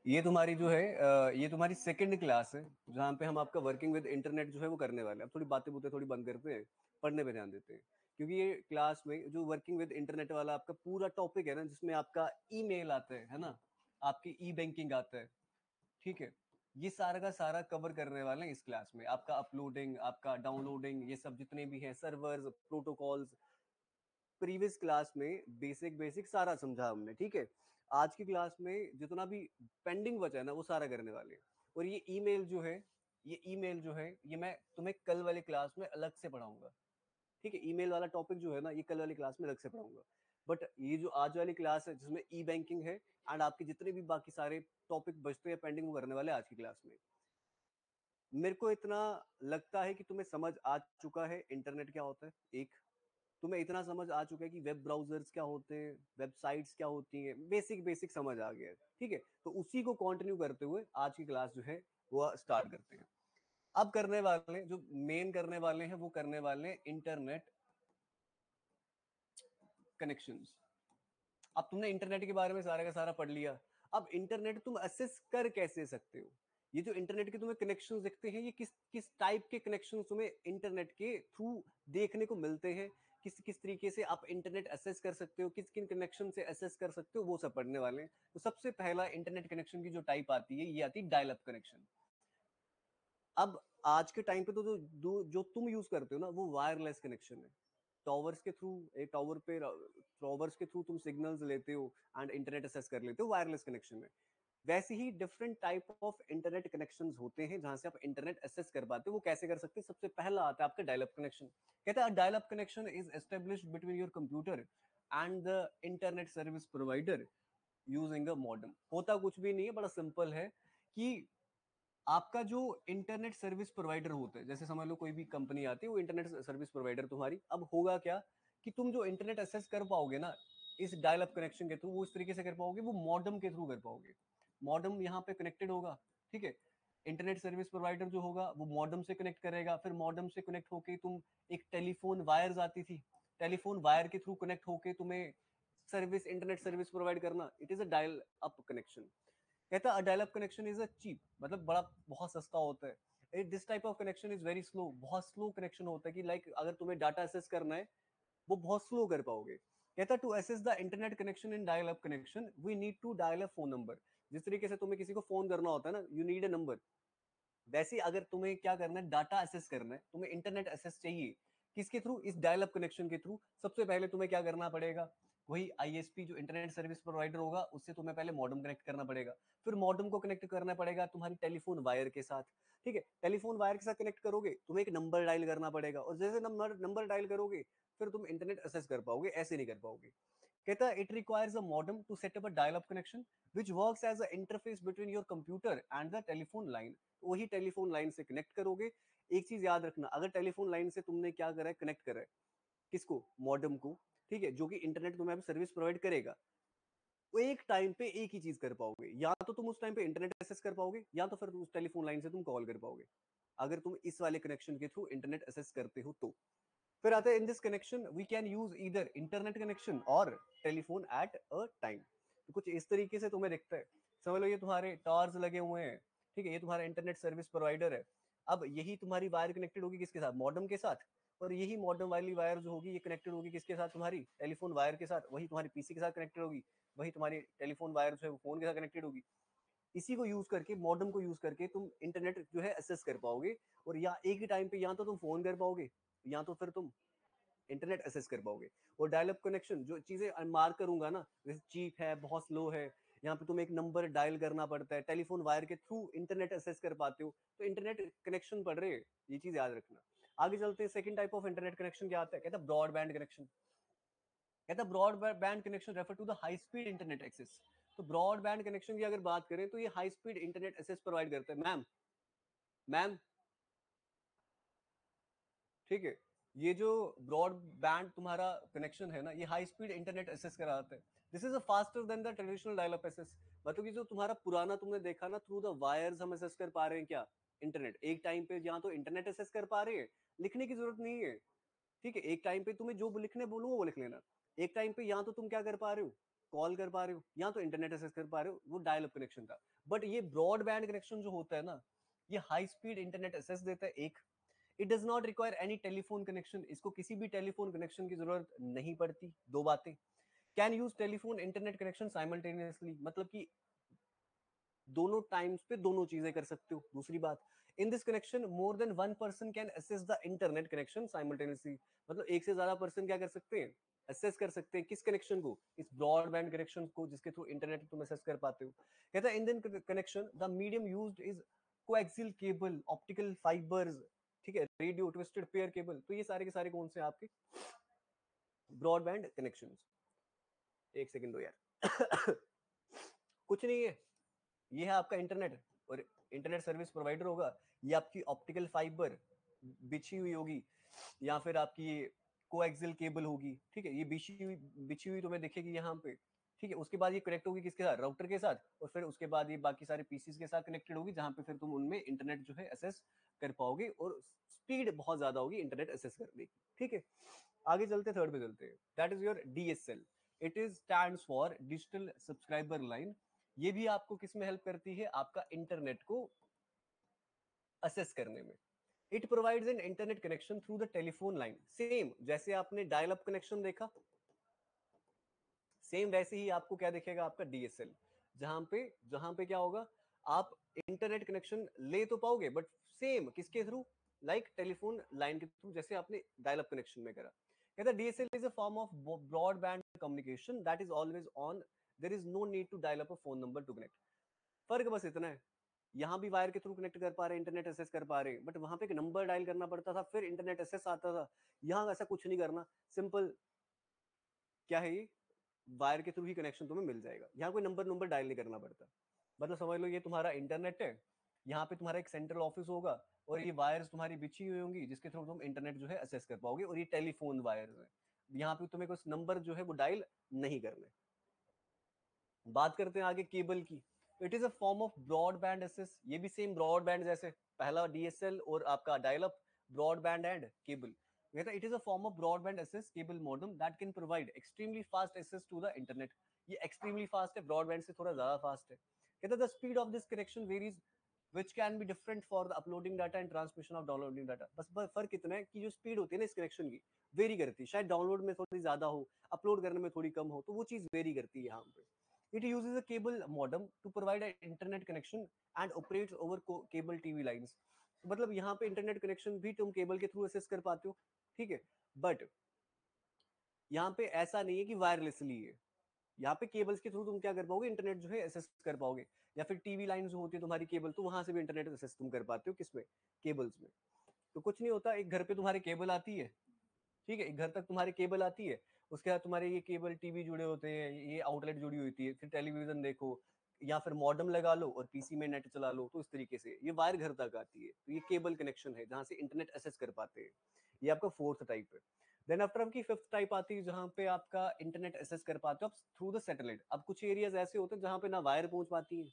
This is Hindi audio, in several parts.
ये तुम्हारी जो है ये तुम्हारी सेकंड क्लास है जहाँ पे हम आपका वर्किंग विद इंटरनेट जो है वो करने वाले हैं। अब थोड़ी बातें बुतें थोड़ी बंद करते हैं, पढ़ने पे ध्यान देते हैं। क्योंकि ये क्लास में जो वर्किंग विद इंटरनेट वाला आपका पूरा टॉपिक है ना, जिसमें आपका ईमेल आता है ना, आपकी ई बैंकिंग आता है, ठीक है, ये सारा का सारा कवर करने वाले हैं इस क्लास में। आपका अपलोडिंग, आपका डाउनलोडिंग, ये सब जितने भी हैं सर्वर्स, प्रोटोकॉल्स, प्रीवियस क्लास में बेसिक बेसिक सारा समझा हमने, ठीक है। आज की क्लास में जितना भी पेंडिंग बचा है ना वो सारा करने वाले हैं। और ये ईमेल जो है, ये ईमेल जो है ये मैं तुम्हें कल वाली क्लास में अलग से पढ़ाऊंगा, ठीक है। ईमेल वाला टॉपिक जो है ना ये कल वाली क्लास में अलग से पढ़ाऊंगा। बट ये जो आज वाली क्लास है जिसमें ई बैंकिंग है एंड आपके जितने भी बाकी सारे टॉपिक बचते हैं पेंडिंग, वो करने वाले हैं आज की क्लास में। मेरे को इतना लगता है कि तुम्हें समझ आ चुका है इंटरनेट क्या होता है। एक, तुम्हें इतना समझ आ चुका है कि वेब ब्राउजर्स क्या होते हैं, वेबसाइट्स क्या होती हैं, बेसिक बेसिक समझ आ गया है, ठीक है। तो उसी को कंटिन्यू करते हुए आज की क्लास जो है वो स्टार्ट करते हैं। अब करने वाले जो मेन करने वाले हैं वो करने वाले हैं इंटरनेट कनेक्शंस। अब तुमने इंटरनेट के बारे में सारा का सारा पढ़ लिया। अब इंटरनेट तुम असेस कर कैसे सकते हो? ये जो इंटरनेट के तुम्हें कनेक्शंस दिखते हैं, ये किस किस टाइप के कनेक्शंस तुम्हें इंटरनेट के थ्रू देखने को मिलते हैं, किस किस तरीके से आप इंटरनेट असेस कर सकते हो, किस किन कनेक्शन से असेस कर सकते हो, वो सब पढ़ने वाले हैं। तो सबसे पहला इंटरनेट कनेक्शन की जो टाइप आती है ये आती है डायल अप कनेक्शन। अब आज के टाइम पे तो जो तुम यूज करते हो ना वो वायरलेस कनेक्शन है। टॉवर्स के थ्रू, एक टावर पे टॉवर्स के थ्रू तुम सिग्नल्स लेते हो एंड इंटरनेट एक्सेस कर लेते हो वायरलेस कनेक्शन में। वैसे ही different type of internet connections होते हैं जहां से आप इंटरनेट एक्सेस कर पाते हो। वो कैसे कर सकते हैं? सबसे पहला आता है आपका डायल अप कनेक्शन। कहता है dial up connection is established between your computer and the internet service provider using a modem. होता कुछ भी नहीं है, बड़ा सिंपल है कि आपका जो इंटरनेट सर्विस प्रोवाइडर होता है, जैसे समझ लो कोई भी कंपनी आती है वो इंटरनेट सर्विस प्रोवाइडर तुम्हारी। अब होगा क्या कि तुम जो इंटरनेट एक्सेस कर पाओगे ना इस डायल अप कनेक्शन के थ्रू, वो इस तरीके से कर पाओगे, वो मॉडम के थ्रू कर पाओगे। मॉडम यहाँ पे कनेक्टेड होगा, ठीक है। इंटरनेट सर्विस प्रोवाइडर जो होगा वो मॉडम से कनेक्ट करेगा, फिर मॉडम से कनेक्ट होके तुम, एक टेलीफोन वायर्स आती थी, टेलीफोन वायर के थ्रू कनेक्ट होके तुम्हें सर्विस, इंटरनेट सर्विस प्रोवाइड करना, it is a dial up connection. कहता है dial up connection is a cheap, मतलब बड़ा बहुत सस्ता होता है। This type of connection is very slow, बहुत स्लो कनेक्शन होता है कि लाइक अगर तुम्हें डाटा एक्सेस करना है वो बहुत स्लो कर पाओगे। कहता to access the internet connection in dial up connection we need to dial a phone number. जिस तरीके से तुम्हें किसी को फोन करना होता है ना, यू नीड अ नंबर, वैसे ही अगर तुम्हें क्या करना है, डाटा एसेस करना है, तुम्हें इंटरनेट एसेस चाहिए, किसके थ्रू? इस डायल अप कनेक्शन के थ्रू। सबसे पहले तुम्हें क्या करना पड़ेगा? वही आईएसपी जो इंटरनेट सर्विस प्रोवाइडर होगा उससे तुम्हें पहले मॉडम कनेक्ट करना पड़ेगा, फिर मॉडम को कनेक्ट करना पड़ेगा तुम्हारी टेलीफोन वायर के साथ, ठीक है। टेलीफोन वायर के साथ कनेक्ट करोगे, तुम्हें एक नंबर डायल करना पड़ेगा, और जैसे नंबर डायल करोगे फिर तुम इंटरनेट एसेस कर पाओगे, ऐसे नहीं कर पाओगे। कहता है it requires a modem to set up a dial up connection which works as a interface between your computer and the telephone line। तो वही टेलीफोन लाइन से कनेक्ट करोगे। एक चीज याद रखना, अगर टेलीफोन लाइन से तुमने क्या करा है, कनेक्ट करा है किसको? मॉडम को, ठीक है, जो कि इंटरनेट तुम्हें सर्विस प्रोवाइड करेगा। वो एक टाइम पे एक ही चीज कर पाओगे, या तो तुम उस टाइम पे इंटरनेट एक्सेस कर पाओगे या तो फिर उस टेलीफोन लाइन से तुम कॉल कर पाओगे, अगर तुम इस वाले कनेक्शन के थ्रू इंटरनेट एक्सेस करते हो तो। फिर आता है in this connection we can use either internet connection और टेलीफोन एट अ टाइम। तो कुछ इस तरीके से तुम्हें दिखता है। समझ लो ये तुम्हारे टावर्स लगे हुए हैं, ठीक है, ये तुम्हारा इंटरनेट सर्विस प्रोवाइडर है। अब यही तुम्हारी वायर कनेक्टेड होगी किसके साथ? मॉडम के साथ। और यही मॉडम वाली वायर जो होगी ये कनेक्टेड होगी किसके साथ? तुम्हारी टेलीफोन वायर के साथ। वही तुम्हारी पीसी के साथ कनेक्टेड होगी, वही तुम्हारी टेलीफोन वायर जो है वो फोन के साथ कनेक्टेड होगी। इसी को यूज करके, मॉडम को यूज करके तुम इंटरनेट जो है एक्सेस कर पाओगे। और या एक ही टाइम पे या तो तुम फोन कर पाओगे या तो फिर तुम इंटरनेट एक्सेस कर पाओगे। और डायल अप कनेक्शन जो चीजें मार्क करूंगा ना, जैसे चीप है, बहुत स्लो है, यहाँ पे तुम्हें एक नंबर डायल करना पड़ता है, टेलीफोन वायर के थ्रू इंटरनेट एक्सेस कर पाते हो, तो इंटरनेट कनेक्शन पड़ रहे हैं, ये चीज याद रखना। आगे चलते हैं, second type of internet connection क्या आता है? कहता है ब्रॉडबैंड कनेक्शन। कहता है broadband connection refer to the high speed internet access. तो ब्रॉडबैंड कनेक्शन की अगर बात करें तो ये high speed internet access provide करता है। मैम, मैम, ठीक है, ये जो ब्रॉडबैंड तुम्हारा कनेक्शन है ना, ये हाई स्पीड इंटरनेट एक्सेस कराता है। This is a faster than the traditional dial up access. मतलब कि जो तुम्हारा पुराना तुमने देखा ना, थ्रू द वायर्स हम एक्सेस कर पा रहे हैं क्या? इंटरनेट एक टाइम पे जहां तो इंटरनेट एक्सेस कर पा रहे हैं, लिखने की जरूरत नहीं है, ठीक है। एक टाइम पे तुम्हें जो लिखने बोलूंगा वो लिख लेना। एक टाइम पे यहाँ तो तुम क्या कर पा रहे हो, कॉल कर पा रहे हो या तो इंटरनेट एक्सेस कर पा रहे हो, वो डायल अप कनेक्शन था। बट ये ब्रॉडबैंड कनेक्शन जो होता है ना, ये हाई स्पीड इंटरनेट एक्सेस देता है। एक, it does not require any telephone connection, इसको किसी भी टेलीफोन कनेक्शन की जरूरत नहीं पड़ती। दो बातें, can use telephone internet connection simultaneously, मतलब कि दोनों टाइम्स पे दोनों चीजें कर सकते हो। दूसरी बात, इन this connection more than one person can assess the internet connection simultaneously, मतलब एक से ज्यादा पर्सन क्या कर सकते हैं, असेस कर सकते हैं किस कनेक्शन को, इस ब्रॉडबैंड कनेक्शन को जिसके थ्रू इंटरनेट तुम असेस कर पाते हो। कहता है इन दिन connection the medium used is coaxial cable, optical fibres, ठीक है, रेडियो, ट्विस्टेड पेयर केबल। तो ये सारे के सारे कौन से आपके ब्रॉडबैंड कनेक्शंस। एक सेकंड दो यार कुछ नहीं है, ये है आपका इंटरनेट, और इंटरनेट सर्विस प्रोवाइडर होगा, ये आपकी ऑप्टिकल फाइबर बिछी हुई होगी, या फिर आपकी कोएक्सियल केबल होगी, ठीक है, ये बिछी हुई तुम्हें दिखेगी यहाँ पे, ठीक है। उसके बाद ये कनेक्ट होगी किसके साथ, राउटर के साथ, और फिर उसके बाद ये बाकी सारे पीसीस के साथ कनेक्टेड होगी, जहां पे फिर तुम उनमें इंटरनेट जो है एसेस कर पाओगे, और स्पीड बहुत ज्यादा होगी इंटरनेट एसेस करने की, ठीक है। आगे चलते, थर्ड पे चलते हैं, that is your DSL. It is stands for digital subscriber line. ये भी आपको किस में हेल्प करती है, आपका इंटरनेट को असेस करने में। It provides an internet connection through the telephone line, same जैसे आपने डायल अप कनेक्शन देखा, सेम वैसे ही आपको क्या दिखेगा, आपका डीएसएल, जहां पे क्या होगा, आप इंटरनेट कनेक्शन ले तो पाओगे, बट सेम किसके थ्रू, लाइक टेलीफोन लाइन के थ्रू, जैसे आपने डायल अप कनेक्शन में करा। कहता DSL is a form of broadband communication that is always on, there is no need to dial up a phone number to connect. फर्क बस इतना है, यहाँ भी वायर के थ्रू कनेक्ट कर पा रहे हैं, इंटरनेट एक्सेस कर पा रहे हैं, बट वहां पे एक नंबर डायल करना पड़ता था, फिर इंटरनेट एक्सेस आता था। यहाँ ऐसा कुछ नहीं करना, सिंपल क्या है ये, वायर के थ्रू ही कनेक्शन तुम्हें मिल जाएगा, यहाँ कोई नंबर डायल नहीं करना पड़ता। मतलब समझ लो ये तुम्हारा इंटरनेट है, यहाँ पे तुम्हारा एक सेंट्रल ऑफिस होगा, और ये वायर्स तुम्हारी बिछी हुई होंगी जिसके थ्रू तुम इंटरनेट जो है एक्सेस कर पाओगे, और ये टेलीफोन वायर्स है, यहाँ पे तुम्हें कुछ नंबर जो है वो डायल नहीं करने। बात करते हैं आगे केबल की। It is a form of broadband access, ये भी सेम ब्रॉडबैंड जैसे पहला डीएसएल और आपका dial up, broadband and cable. कहता है it is a form of broadband access cable modem that can provide extremely fast access to the internet. ये एक्सट्रीमली फास्ट है, ब्रॉडबैंड से थोड़ा ज्यादा फास्ट है। कहता है the speed of this connection varies which can be different for the uploading data and transmission of downloading data। बस फर्क इतना है कि जो स्पीड होती है ना इस कनेक्शन की, वेरी करती है, शायद डाउनलोड में थोड़ी ज्यादा हो, अपलोड करने में थोड़ी कम हो, तो वो चीज वेरी करती है यहाँ पे। It uses a cable modem to provide an internet connection and operates over cable TV lines। तो मतलब यहाँ पे इंटरनेट कनेक्शन भी तुम केबल के थ्रू एक्सेस कर पाते हो, ठीक है, बट यहाँ पे ऐसा नहीं है कि वायरलेसली है। यहाँ पे केबल्स के थ्रू तुम क्या कर पाओगे, इंटरनेट जो है एक्सेस कर पाओगे, या फिर टीवी लाइन जो होती है तुम्हारी केबल, तो वहां से भी इंटरनेट एक्सेस तुम कर पाते हो, किसमें, केबल्स में। तो कुछ नहीं होता, एक घर पे तुम्हारी केबल आती है, ठीक है, एक घर तक तुम्हारी केबल आती है, उसके बाद तुम्हारे ये केबल टीवी जुड़े होते हैं, ये आउटलेट जुड़ी होती है, फिर टेलीविजन देखो, या फिर मॉडेम लगा लो और पीसी में नेट चला लो, तो इस तरीके से ये वायर घर तक आती है। तो ये केबल कनेक्शन है जहां से इंटरनेट एक्सेस कर पाते हैं। ये आपका फोर्थ टाइप है। देन आफ्टर आपकी फिफ्थ टाइप आती है जहां पे आपका इंटरनेट एक्सेस कर पाते हो आप थ्रू द सैटेलाइट। अब कुछ एरियाज ऐसे होते हैं जहां पे ना वायर पहुंच पाती है,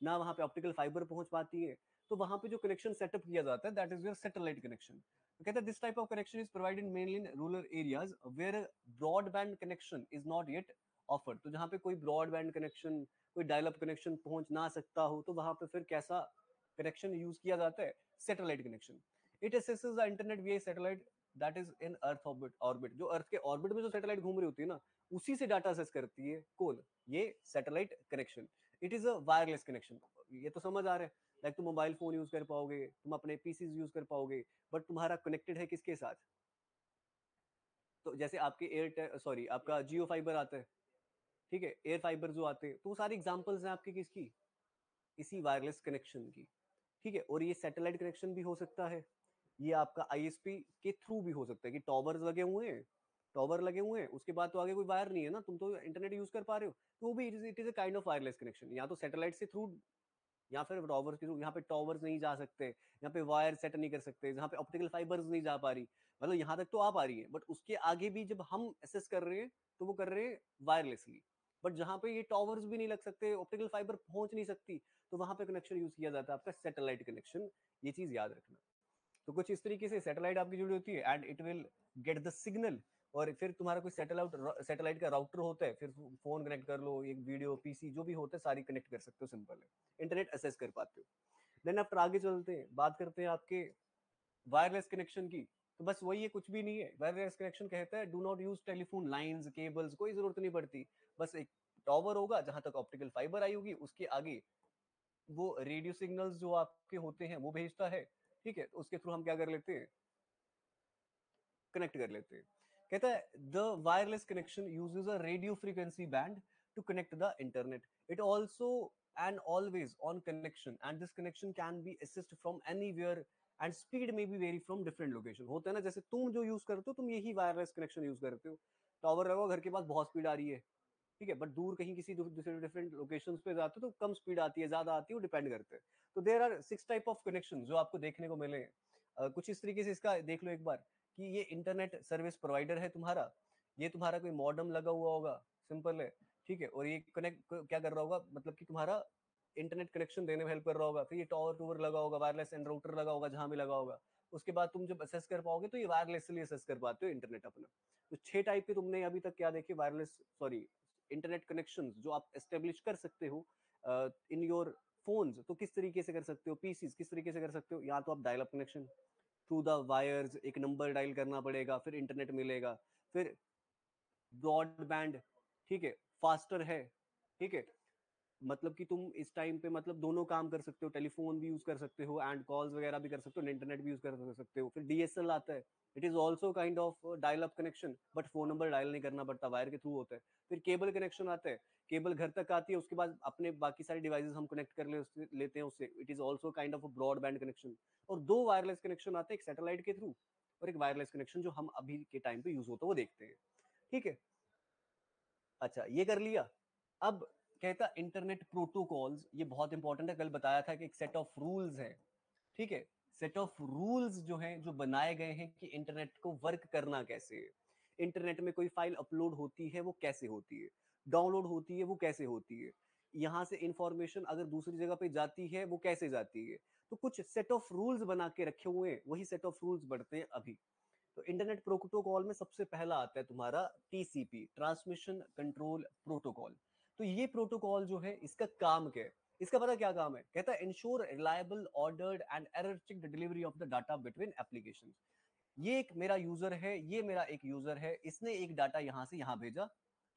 ना वहां पे ऑप्टिकल फाइबर पहुंच पाती है, तो वहां पे जो कनेक्शन सेटअप किया जाता है that is your satellite connection. तो कहते हैं this type of connection is provided mainly in rural areas where broadband connection is not yet offered. तो जहां पे कोई ब्रॉडबैंड कनेक्शन, कोई डायल अप कनेक्शन पहुंच ना सकता हो, तो वहां पे फिर कैसा कनेक्शन यूज किया जाता है, satellite connection. It accesses the internet via satellite that is in earth orbit. जो अर्थ के ऑर्बिट में जो सैटेलाइट घूम रही होती है ना, उसी से डाटा असेस करती है कौन, ये satellite connection. It is a wireless connection. ये तो समझ आ रहा है, लाइक तुम मोबाइल फोन यूज कर पाओगे, तुम अपने पीसीज यूज कर पाओगे, बट तुम्हारा कनेक्टेड है किसके साथ, तो जैसे आपके एयरटेल, सॉरी आपका जियो फाइबर आता है, ठीक है, एयर फाइबर जो आते हैं, तो वो सारी एग्जांपल्स हैं आपकी किसकी, इसी वायरलेस कनेक्शन की, ठीक है। और ये सैटेलाइट कनेक्शन भी हो सकता है, ये आपका आईएसपी के थ्रू भी हो सकता है कि टॉवर्स लगे हुए हैं, टॉवर लगे हुए हैं, उसके बाद तो आगे कोई वायर नहीं है ना, तुम तो इंटरनेट यूज कर पा रहे हो, तो वो भी it is a kind of wireless connection, या तो सैटेलाइट से थ्रू, या फिर टॉवर्स के थ्रू। यहाँ पे टॉवर्स नहीं जा सकते, यहाँ पे वायर सेट नहीं कर सकते, जहाँ पे ऑप्टिकल फाइबर्स नहीं जा पा रही, मतलब यहाँ तक तो आ पा रही है, बट उसके आगे भी जब हम एसेस कर रहे हैं तो वो कर रहे हैं वायरलेसली। बट जहाँ पे ये टॉवर्स भी नहीं लग सकते, ऑप्टिकल फाइबर पहुंच नहीं सकती, तो वहां पे कनेक्शन यूज किया जाता है आपका सैटेलाइट कनेक्शन। ये चीज याद रखना। तो कुछ इस तरीके से सैटेलाइट आपकी जुड़ी होती है, and it will get the signal और फिर तुम्हारा कोई सैटेलाइट का राउटर होता है, फिर फोन कनेक्ट कर लो, एक वीडियो पीसी जो भी होता है सारी कनेक्ट कर सकते हो, सिंपल है, इंटरनेट एक्सेस कर पाते हो। देन आफ्टर आगे चलते हैं, बात करते हैं आपके वायरलेस कनेक्शन की। तो बस वही है, कुछ भी नहीं है। वायरलेस कनेक्शन कहता है do not use telephone lines, cables, कोई जरूरत नहीं पड़ती। बस एक टावर होगा, जहां तक ऑप्टिकल फाइबर आई होगी, उसके आगे वो रेडियो सिग्नल्स जो आपके होते हैं वो भेजता है, ठीक है। उसके थ्रू हम क्या कर लेते हैं, कनेक्ट कर लेते हैं। कहता है the wireless connection uses a radio frequency band to connect the internet. It also and always on connection and this connection can be assist from anywhere and speed may be very from different location. होता है ना, जैसे तुम जो यूज करते हो, तुम यही वायरलेस कनेक्शन यूज करते हो, टावर लगाओ घर के पास, बहुत स्पीड आ रही है, ठीक है। बट दूर कहीं किसी दूसरे डिफरेंट लोकेशन पे जाते हो तो कम स्पीड आती है, ज्यादा आती है, वो डिपेंड करते हैं। तो there are 6 type of connection जो आपको देखने को मिले हैं। कुछ इस तरीके से इसका देख लो एक बार, कि ये इंटरनेट सर्विस प्रोवाइडर है तुम्हारा, ये तुम्हारा कोई मॉडम लगा हुआ होगा, सिंपल है, ठीक है। और ये कनेक्ट क्या कर रहा होगा, मतलब कि तुम्हारा इंटरनेट कनेक्शन देने में हेल्प कर रहा होगा। फिर ये टावर टूवर लगा होगा, वायरलेस एंड राउटर लगा होगा जहां भी लगा होगा। उसके बाद तुम जब असेस कर पाओगे तो ये वायरलेसली असेस कर पाते हो इंटरनेट अपना। तो 6 टाइप के तुमने अभी तक क्या देखे, वायरलेस सॉरी इंटरनेट कनेक्शन जो आप एस्टेब्लिश कर सकते हो इन योर फोन्स। तो किस तरीके से कर सकते हो, पीसीज किस तरीके से कर सकते हो, या तो आप dial up connection through the wires, एक नंबर डायल करना पड़ेगा, फिर इंटरनेट मिलेगा, फिर ब्रॉडबैंड, ठीक है, फास्टर है, ठीक है। मतलब कि तुम इस टाइम पे मतलब दोनों काम कर सकते हो, टेलीफोन भी यूज कर सकते हो एंड कॉल्स वगैरह भी कर सकते हो, इंटरनेट भी यूज कर सकते हो। फिर डीएसएल आता है, it is also kind of dial up connection, but phone number dial नहीं करना पड़ता, वायर के थ्रू होता है। फिर केबल कनेक्शन आता है, केबल घर तक आती है, उसके बाद अपने बाकी सारे डिवाइसेस हम कनेक्ट कर लेते हैं उससे, it is also kind of broadband connection. और 2 वायरलेस कनेक्शन आते हैं, एक सैटेलाइट के थ्रू और एक वायरलेस कनेक्शन जो हम अभी के टाइम पे यूज होता है वो देखते हैं, ठीक है। अच्छा, ये कर लिया। अब कहता इंटरनेट प्रोटोकॉल्स, ये बहुत इंपॉर्टेंट है, कल बताया था कि एक सेट ऑफ रूल्स है, ठीक है। सेट ऑफ रूल्स जो हैं, जो बनाए गए हैं कि इंटरनेट को वर्क करना कैसे है, इंटरनेट में कोई फाइल अपलोड होती है वो कैसे होती है, डाउनलोड होती है वो कैसे होती है, यहां से इंफॉर्मेशन अगर दूसरी जगह पे जाती है वो कैसे जाती है। तो कुछ सेट ऑफ रूल्स बना के रखे हुए हैं, वही सेट ऑफ रूल्स बढ़ते हैं अभी। तो इंटरनेट प्रोटोकॉल में सबसे पहला आता है तुम्हारा टीसीपी, ट्रांसमिशन कंट्रोल प्रोटोकॉल। तो ये प्रोटोकॉल जो है, इसका काम क्या है, इसका पता क्या काम है, कहता है ensure reliable ordered and error checked delivery of the data between applications. ये एक मेरा यूजर है, ये मेरा एक यूजर है, इसने एक डाटा यहां से यहां भेजा,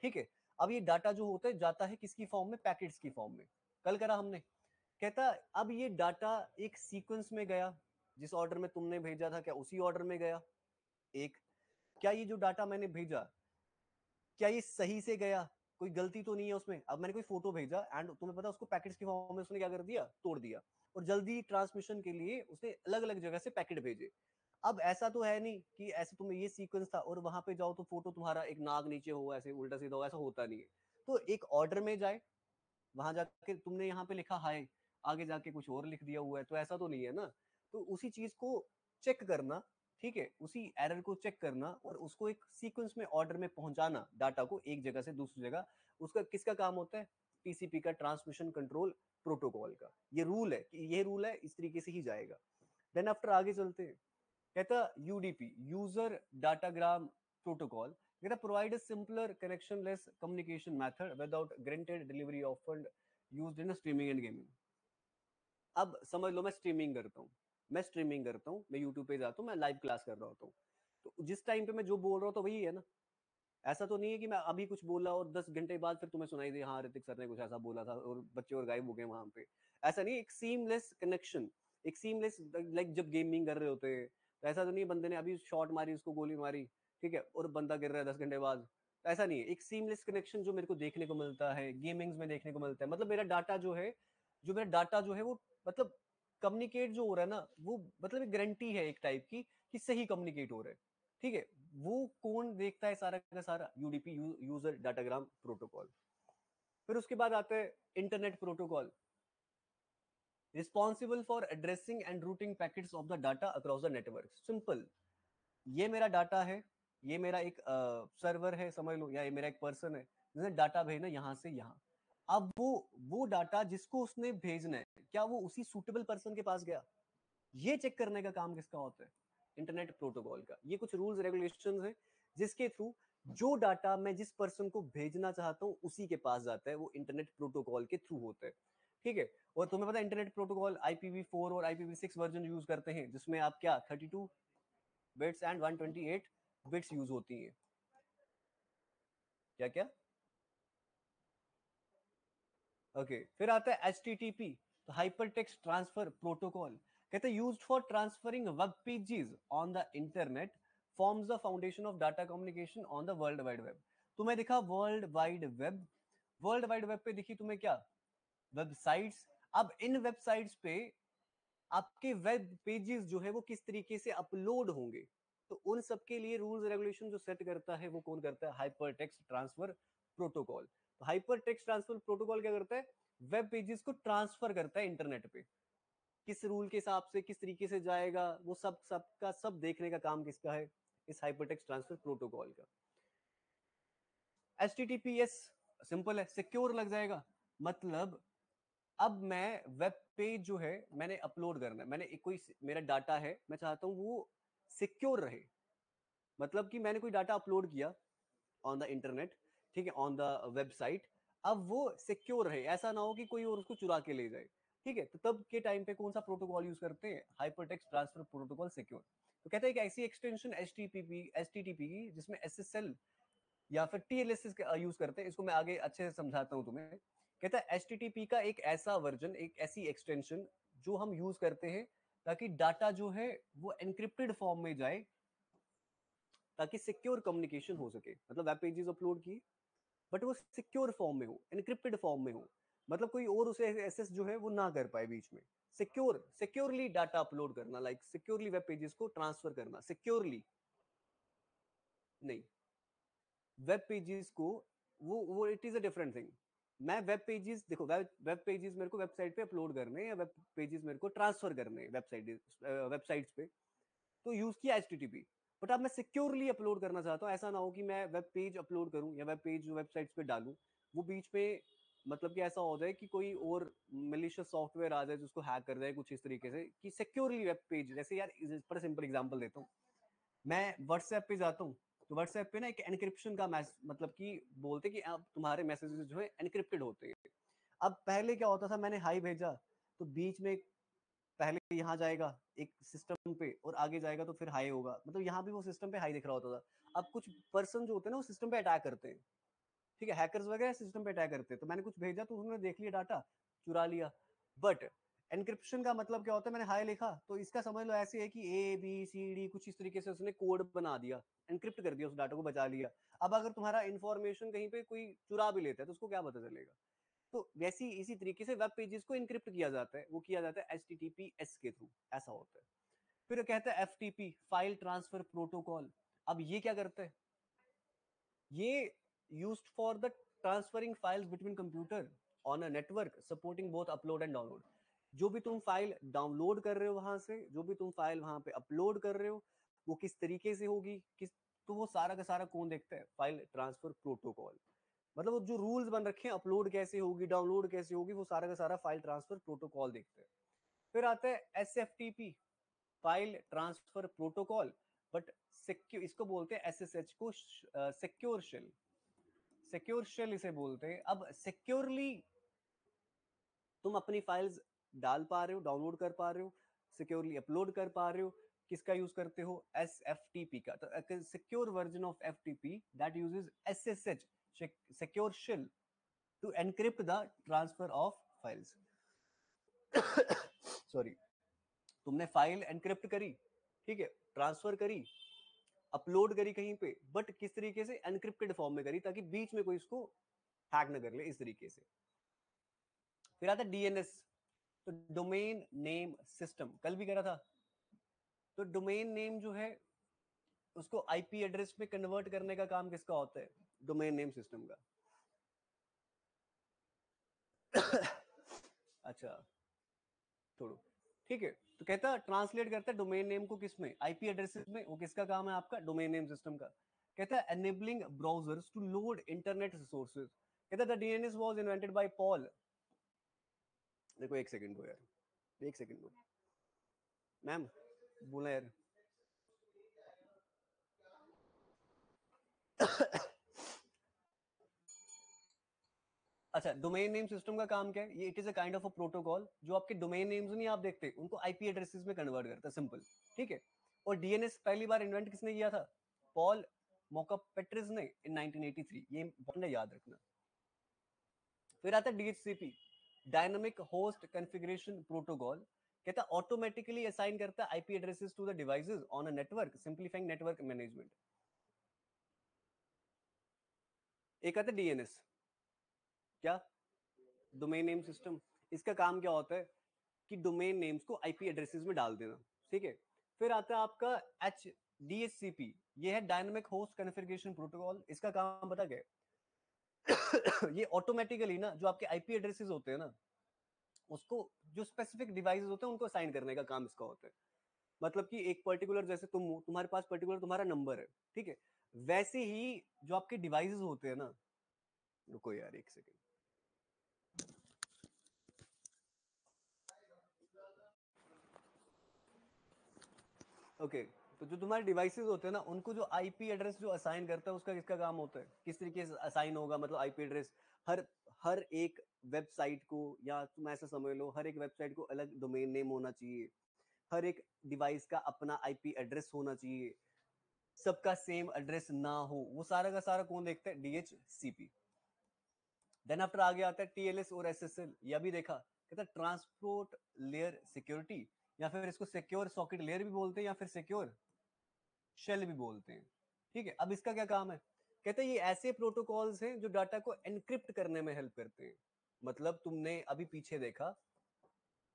ठीक है। अब ये डाटा जो होता है जाता है किसकी फॉर्म में, पैकेट्स की फॉर्म में, कल करा हमने। कहता अब ये डाटा एक सीक्वेंस में गया, जिस ऑर्डर में तुमने भेजा था क्या उसी ऑर्डर में गया, एक, क्या ये जो डाटा मैंने भेजा, क्या ये सही से गया, कोई गलती तो नहीं है उसमें। अब मैंने कोई फोटो भेजा एंड तुम्हें पता उसको पैकेट्स की फॉर्म में उसने क्या कर दिया, तोड़ दिया, और जल्दी ट्रांसमिशन के लिए उसने अलग अलग जगह से पैकेट भेजे। अब ऐसा तो है नहीं कि ऐसे तुम्हें ये सीक्वेंस था और वहां पे जाओ तो फोटो तुम्हारा एक नाक नीचे हो, ऐसे उल्टा सीधा हो, ऐसा होता नहीं है। तो एक ऑर्डर में जाए, वहां जाके तुमने यहाँ पे लिखा हाय, आगे जाके कुछ और लिख दिया हुआ है, तो ऐसा तो नहीं है ना। तो उसी चीज को चेक करना, ठीक है, उसी एरर को चेक करना और उसको एक सीक्वेंस में ऑर्डर में पहुंचाना, डाटा को एक जगह से दूसरी जगह, उसका किसका काम होता है, टीसीपी का, ट्रांसमिशन कंट्रोल प्रोटोकॉल का। ये रूल है कि ये रूल है, इस तरीके से ही जाएगा। देन आफ्टर आगे चलते हैं, कहता यूडीपी, यूजर डाटाग्राम प्रोटोकॉल, कहता provide a simpler connectionless communication method without granted delivery often used in streaming and gaming. अब समझ लो मैं स्ट्रीमिंग करता हूँ, मैं यूट्यूब पे जाता हूँ, मैं लाइव क्लास कर रहा होता हूँ। तो जिस टाइम पे मैं जो बोल रहा हूँ तो वही है ना, ऐसा तो नहीं है कि मैं अभी कुछ बोला और 10 घंटे बाद फिर तुम्हें सुनाई दे हाँ ऋतिक सर ने कुछ ऐसा बोला था और बच्चे और गायब हो गए वहां पे। ऐसा नहीं, एक सीमलेस कनेक्शन, एक सीमलेस, लाइक जब गेमिंग कर रहे होते हैं तो ऐसा तो नहीं बंदे ने अभी शॉट मारी, उसको गोली मारी, ठीक है, और बंदा गिर रहा है 10 घंटे बाद, तो ऐसा नहीं है। एक सीमलेस कनेक्शन जो मेरे को देखने को मिलता है गेमिंग्स में, देखने को मिलता है, मतलब मेरा डाटा जो है, वो मतलब कम्युनिकेट जो हो रहा है ना, वो मतलब एक गारंटी है एक टाइप की कि सही कम्युनिकेट हो रहा है, ठीक है। वो कौन देखता है सारा का सारा, यूडीपी, यूजर डाटाग्राम प्रोटोकॉल। फिर उसके बाद आता है internet protocol, responsible for addressing and routing packets of the data across the network. Simple, ये मेरा डाटा है, ये मेरा एक सर्वर है समझ लो, या ये मेरा एक पर्सन है जिसने डाटा भेजना यहाँ से यहाँ। अब वो डाटा जिसको उसने भेजना है, क्या वो उसी सूटेबल पर्सन के पास गया, ये चेक करने का काम किसका होता है, इंटरनेट प्रोटोकॉल का। ये कुछ रूल्स रेगुलेशंस हैं जिसके थ्रू जो डाटा मैं जिस पर्सन को भेजना चाहता हूँ उसी के पास जाता है, वो इंटरनेट प्रोटोकॉल के थ्रू होता है, ठीक है। और तुम्हें पता है इंटरनेट प्रोटोकॉल IPv4 और IPv6 वर्जन यूज करते हैं, जिसमें आप क्या 32 बिट्स एंड 128 बिट्स यूज होती हैं। क्या क्या ओके फिर आता है HTTP, तो हाइपर टेक्स्ट ट्रांसफर प्रोटोकॉल। कहते हैं used for transferring web pages on the internet, forms the foundation of data communication on the world wide web. तुम्हें दिखा world wide web, world wide web पे दिखी तुम्हें क्या, वेबसाइट्स। अब इन वेबसाइट्स पे आपके वेब पेजेस जो है वो किस तरीके से अपलोड होंगे, तो उन सब के लिए रूल्स रेगुलेशन जो सेट करता है वो कौन करता है, हाइपर टेक्स्ट ट्रांसफर प्रोटोकॉल। तो हाइपर टेक्स्ट ट्रांसफर प्रोटोकॉल क्या करता है, वेब पेजेस को ट्रांसफर करता है इंटरनेट पे, किस रूल के हिसाब से किस तरीके से जाएगा, वो सब देखने का काम किसका है, इस हाइपर टेक्स्ट ट्रांसफर प्रोटोकॉल का। HTTPS सिंपल है, सिक्योर लग जाएगा, मतलब अब मैं वेब पेज जो है मैंने अपलोड करना है, मैंने एक कोई मेरा डाटा है, मैं चाहता हूं वो सिक्योर रहे, मतलब कि मैंने कोई डाटा अपलोड किया ऑन द इंटरनेट, ठीक है, ऑन द वेबसाइट, अब वो सिक्योर रहे, ऐसा ना हो कि कोई और उसको चुरा के ले जाए, ठीक है। तो तब के टाइम पे कौन सा प्रोटोकॉल यूज करते हैं, हाइपरटेक्स्ट ट्रांसफर प्रोटोकॉल सिक्योर। तो कहते हैं कि ऐसी एक्सटेंशन एचटीटीपी की जिसमें SSL या फिर TLS यूज करते हैं, इसको मैं आगे अच्छे से समझाता हूं तुम्हें। कहता है HTTP का एक ऐसा वर्जन, एक ऐसी एक्सटेंशन जो हम यूज करते हैं ताकि डाटा जो है वो एनक्रिप्टेड फॉर्म में जाए, ताकि सिक्योर कम्युनिकेशन हो सके, मतलब वेब पेजेस अपलोड की बट वो सिक्योर फॉर्म में हो, एनक्रिप्टेड फॉर्म में हो, मतलब कोई और उसे एक्सेस जो है वो ना कर पाए बीच में। सिक्योरली डाटा अपलोड करना, लाइक सिक्योरली वेब पेजेस को ट्रांसफर करना, सिक्योरली नहीं, वेब पेजेस को वो it is a different thing. मैं वेब पेजेस देखो, वेब पेजेस मेरे को वेबसाइट पे अपलोड करने हैं या वेब पेजेस मेरे को ट्रांसफर करने हैं वेबसाइट्स पे, तो यूज किया HTTP। बट अब मैं सिक्योरली अपलोड करना चाहता हूँ, ऐसा ना हो कि मैं वेब पेज अपलोड करूं या वेब पेज वेबसाइट्स पे डालूं, वो बीच में मतलब कि ऐसा हो जाए कि कोई और मिलिशियस सॉफ्टवेयर आ जाए जिसको हैक कर जाए कुछ इस तरीके से, कि सिक्योरली वेब पेज, जैसे यार पर सिंपल एग्जांपल देता हूँ, मैं व्हाट्सएप पे जाता हूँ, तो व्हाट्सएप पे ना एक एनक्रिप्शन का मतलब कि बोलते कि अब तुम्हारे मैसेजेस जो है एनक्रिप्टेड होते हैं। अब पहले क्या होता था, मैंने हाई भेजा तो बीच में पहले यहाँ जाएगा एक सिस्टम पे और आगे जाएगा तो फिर हाई होगा, मतलब यहाँ भी वो सिस्टम पे हाई दिख रहा होता था। अब कुछ पर्सन जो होते हैं ना वो सिस्टम पे अटैक करते हैं, ठीक है, हैकर्स वगैरह सिस्टम पे अटैक करते हैं, तो मैंने कुछ भेजा तो उन्होंने देख लिया डाटा, चुरा लिया। बट एनक्रिप्शन का मतलब क्या होता है, मैंने हाई लिखा तो इसका समझ लो ऐसे है कि ABCD कुछ इस तरीके से उसने कोड बना दिया, एनक्रिप्ट कर दिया, उस डाटा को बचा लिया। अब अगर तुम्हारा इंफॉर्मेशन कहीं पे कोई चुरा भी लेता है तो उसको क्या पता चलेगा। तो वैसी इसी तरीके से वेब पेजेस को इनक्रिप्ट किया जाता है, वो किया जाता है HTTPS के थ्रू, ऐसा होता है। फिर कहते हैं FTP, फाइल ट्रांसफर प्रोटोकॉल। अब ये क्या करता है, ये used for the transferring files between computer on a network supporting both upload and download. जो भी तुम फाइल डाउनलोड कर रहे हो वहां से, जो भी तुम फाइल वहां पे अपलोड कर रहे हो, वो किस तरीके से होगी, किस, तो वो सारा का सारा कौन देखता है, फाइल ट्रांसफर प्रोटोकॉल। मतलब वो जो रूल्स बन रखे हैं, अपलोड कैसे होगी, डाउनलोड कैसे होगी, वो सारा का सारा फाइल ट्रांसफर प्रोटोकॉल देखते हैं। फिर आता है SFTP, file transfer protocol, but secure, इसको बोलते हैं SSH को, सिक्योर शेल, सिक्योर शेल इसे बोलते हैं। अब सिक्योरली तुम अपनी फाइल्स डाल पा रहे हो, डाउनलोड कर पा रहे हो, सिक्योरली अपलोड कर पा रहे हो, किसका यूज करते हो, SFTP का। तो secure version of FTP that uses SSH, secure shell, to encrypt the transfer of files. Sorry, तुमने फाइल एनक्रिप्ट करी, ठीक है, ट्रांसफर करी, अपलोड करी कहीं पे, बट किस तरीके से, एनक्रिप्टेड फॉर्म में करी, ताकि बीच में कोई इसको हैक ना कर ले, इस तरीके से। फिर आता है DNS, तो डोमेन नेम सिस्टम, कल भी कह रहा था। तो डोमेन नेम जो है उसको IP एड्रेस में कन्वर्ट करने का काम किसका होता है, डोमेन नेम सिस्टम का। अच्छा छोड़ो, ठीक है। तो कहता ट्रांसलेट करता है डोमेन नेम को किस में, IP एड्रेसेस में, वो किसका काम है आपका, डोमेन नेम सिस्टम का। कहता है enabling browsers to load internet resources. कहता है the DNS was invented by Paul, देखो एक सेकंड दो यार, एक सेकंड दो मैम, बोला यार। अच्छा, डोमेन नेम सिस्टम का काम क्या है? ये it is a kind of a protocol जो आपके डोमेन नेम्स नहीं आप देखते उनको आईपी एड्रेसेस में कन्वर्ट करता है, सिंपल, ठीक है। और डीएनएस पहली बार इन्वेंट किसने किया था? पॉल मोकापेट्रिस ने इन 1983। ये इंपॉर्टेंट है, याद रखना। फिर आता है DHCP, dynamic host configuration protocol. कहता है ऑटोमेटिकली असाइन करता है IP addresses to the devices on a network, simplifying network management. एक आता है डीएनएस, क्या? Domain name system. इसका काम क्या होता है कि डोमेन नेम्स को आईपी एड्रेसेस में डाल देना, ठीक है। फिर आता है आपका एच डीएचसीपी, ये है डायनामिक होस्ट कॉन्फ़िगरेशन प्रोटोकॉल। इसका काम पता क्या है? ये ऑटोमेटिकली ना जो आपके आईपी एड्रेसेस होते हैं ना, उसको जो स्पेसिफिक डिवाइसेस होते हैं उनको असाइन करने का काम इसका होता है। मतलब कि एक पर्टिकुलर, जैसे तुम्हारे पास पर्टिकुलर तुम्हारा नंबर है, ठीक है, वैसे ही जो आपके डिवाइसेस होते हैं ना, रुको यार एक सेकेंड। ओके, तो जो तुम्हारे डिवाइसेस होते हैं ना, उनको जो आईपी एड्रेस जो असाइन करता है, उसका किसका काम होता है? किस तरीके से असाइन होगा? मतलब आईपी एड्रेस हर हर एक वेबसाइट को, या तुम ऐसा समझ लो हर एक वेबसाइट को अलग डोमेन नेम होना चाहिए, हर एक डिवाइस का अपना आईपी एड्रेस होना चाहिए, सबका सेम एड्रेस ना हो, वो सारा का सारा कौन देखता है? डीएचसीपी। देन आफ्टर आगे आता है टीएलएस और एसएसएल। यह भी देखा, कहता है ट्रांसपोर्ट लेयर सिक्योरिटी, या फिर इसको सिक्योर सॉकेट लेयर भी बोलते हैं, या फिर सिक्योर शेल भी बोलते हैं, ठीक है। अब इसका क्या काम है? कहते हैं ये ऐसे प्रोटोकॉल्स हैं जो डाटा को एनक्रिप्ट करने में हेल्प करते हैं। मतलब तुमने अभी पीछे देखा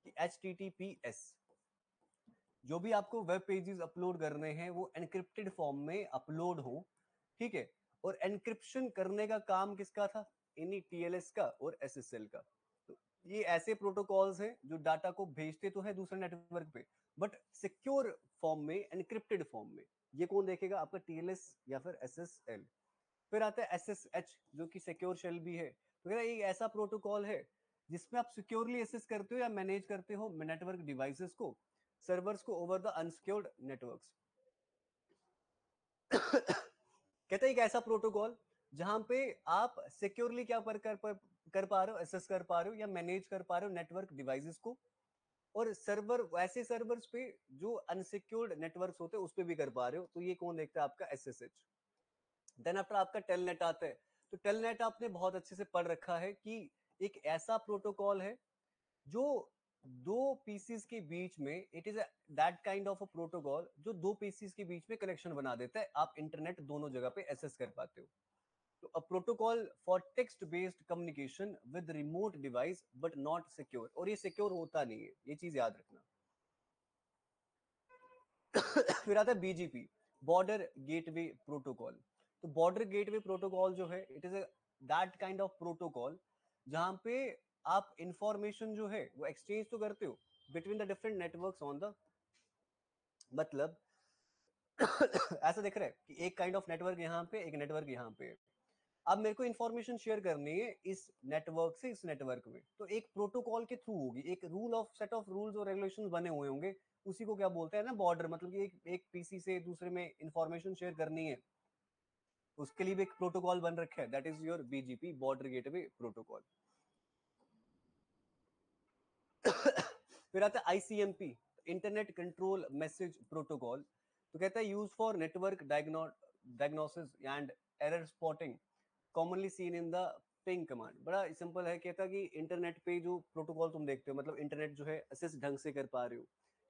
कि HTTPS, जो भी आपको वेब पेजेस अपलोड करने हैं वो एनक्रिप्टेड फॉर्म में अपलोड हो, ठीक है। और एनक्रिप्शन करने का काम किसका था? इन्हीं टीएलएस का और एसएसएल का। तो ये ऐसे प्रोटोकॉल्स हैं जो डाटा को भेजते तो है दूसरे नेटवर्क पे, बट सिक्योर फॉर्म में, एनक्रिप्टेड फॉर्म में। ये कौन देखेगा? आपका टीएलएस या फिर एसएसएल। फिर आता है एसएसएच, जो कि सिक्योर शेल भी है। तो ये ऐसा प्रोटोकॉल है जिसमें आप सिक्योरली एक्सेस करते हो या मैनेज करते हो नेटवर्क डिवाइसेस को, सर्वर्स को, ओवर द अनसिक्योर्ड नेटवर्क्स। कहते हैं एक ऐसा प्रोटोकॉल जहां पे आप सिक्योरली क्या कर पा रहे हो, एसेस कर पा रहे हो या मैनेज कर पा रहे हो नेटवर्क डिवाइसेस को, और सर्वर, वैसे सर्वर्स पे जो अनसिक्योर्ड नेटवर्क्स होते हैं उस पे भी कर पा रहे हो। तो ये कौन देखता है? आपका एसएसएच। देन आफ्टर आपका टेलनेट आता है। तो टेलनेट आपने बहुत अच्छे से पढ़ रखा है कि एक ऐसा प्रोटोकॉल है जो दो पीसीस के बीच में, it is that kind of a protocol जो दो पीसीस के बीच में कनेक्शन बना देता है, आप इंटरनेट दोनों जगह पे एक्सेस कर पाते हो। तो a protocol for text based communication with remote device but not secure. और ये सिक्योर होता नहीं है, ये चीज याद रखना। फिर आता है बीजीपी, बॉर्डर गेटवे प्रोटोकॉल। तो बॉर्डर गेटवे प्रोटोकॉल जो है, it is that kind of protocol जहां पे आप इंफॉर्मेशन जो है वो एक्सचेंज तो करते हो between the different networks on the, मतलब ऐसा दिख रहा है कि एक काइंड ऑफ नेटवर्क यहाँ पे, एक नेटवर्क यहाँ पे। अब मेरे को इंफॉर्मेशन शेयर करनी है इस नेटवर्क से इस नेटवर्क में, तो एक प्रोटोकॉल के थ्रू होगी, एक rule of set of rules और रेगुलेशंस बने हुए होंगे। उसी को क्या बोलते हैं ना, बॉर्डर। मतलब कि एक पीसी से दूसरे में इंफॉर्मेशन शेयर करनी है, उसके लिए भी एक प्रोटोकॉल बन रखा है, that is your BGP, border gateway protocol. फिर आता है ICMP, internet control message protocol. तो कहता है use for network diagnosis and error spotting, commonly seen in the ping command. बड़ा सिंपल है, कहता कि इंटरनेट पे जो प्रोटोकॉल तुम देखते हो, मतलब इंटरनेट जो है असेस ढंग से कर पा रहे हो,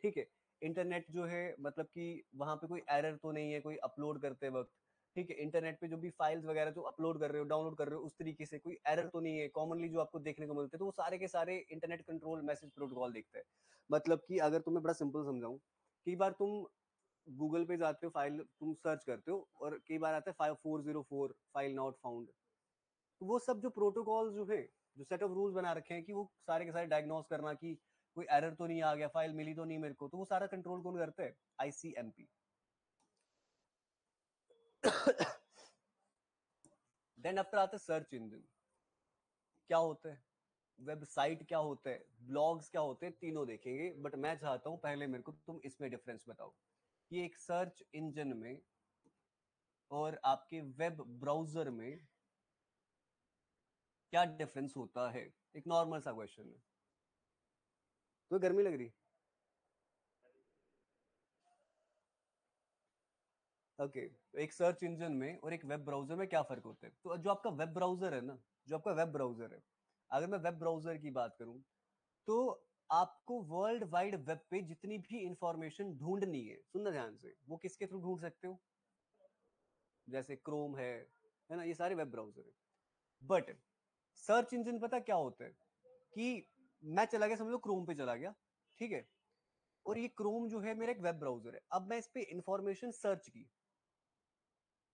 ठीक है। इंटरनेट जो है मतलब कि वहां पे कोई एरर तो नहीं है कोई अपलोड करते वक्त, ठीक है। इंटरनेट पे जो भी फाइल्स वगैरह जो अपलोड कर रहे हो, डाउनलोड कर रहे हो, उस तरीके से कोई एरर तो नहीं है कॉमनली जो आपको देखने को मिलते हैं। तो वो सारे के सारे इंटरनेट कंट्रोल मैसेज प्रोटोकॉल देखते हैं। मतलब कि अगर तुम्हें बड़ा सिंपल समझाऊं, कई बार तुम गूगल पे जाते हो, फाइल तुम सर्च करते हो, और कई बार आता है 5404 फाइल नॉट फाउंड। तो वो सब जो प्रोटोकॉल जो है, जो सेट ऑफ रूल्स बना रखे हैं कि वो सारे के सारे डायग्नोस करना कि कोई एरर तो नहीं आ गया, फाइल मिली तो नहीं मेरे को, तो वो सारा कंट्रोल कौन करता है? आईसीएमपी। देन आफ्टर आता है सर्च इंजन। क्या होता है? वेबसाइट क्या होता है? ब्लॉग्स क्या होते हैं? तीनों देखेंगे, बट मैं चाहता हूं पहले मेरे को तुम इसमें डिफरेंस बताओ कि एक सर्च इंजन में और आपके वेब ब्राउजर में क्या डिफरेंस होता है? एक नॉर्मल सा क्वेश्चन है। तो गर्मी लग रही? ओके, तो एक सर्च इंजन में और एक वेब ब्राउजर में क्या फर्क होता है? तो जो आपका वेब ब्राउजर है ना, जो आपका वेब ब्राउजर है, अगर मैं वेब ब्राउजर की बात करूं, तो आपको वर्ल्ड वाइड वेब पे जितनी भी इंफॉर्मेशन ढूंढनी है, सुनना ध्यान से, वो किसके थ्रू ढूंढ सकते हो? जैसे क्रोम है ना, ये सारे वेब ब्राउजर है। बट सर्च इंजन पता क्या होता है कि मैं चला गया, समझ लो क्रोम पे चला गया, ठीक है, और ये क्रोम जो है मेरा एक वेब ब्राउजर है, अब मैं इस पे इंफॉर्मेशन सर्च की,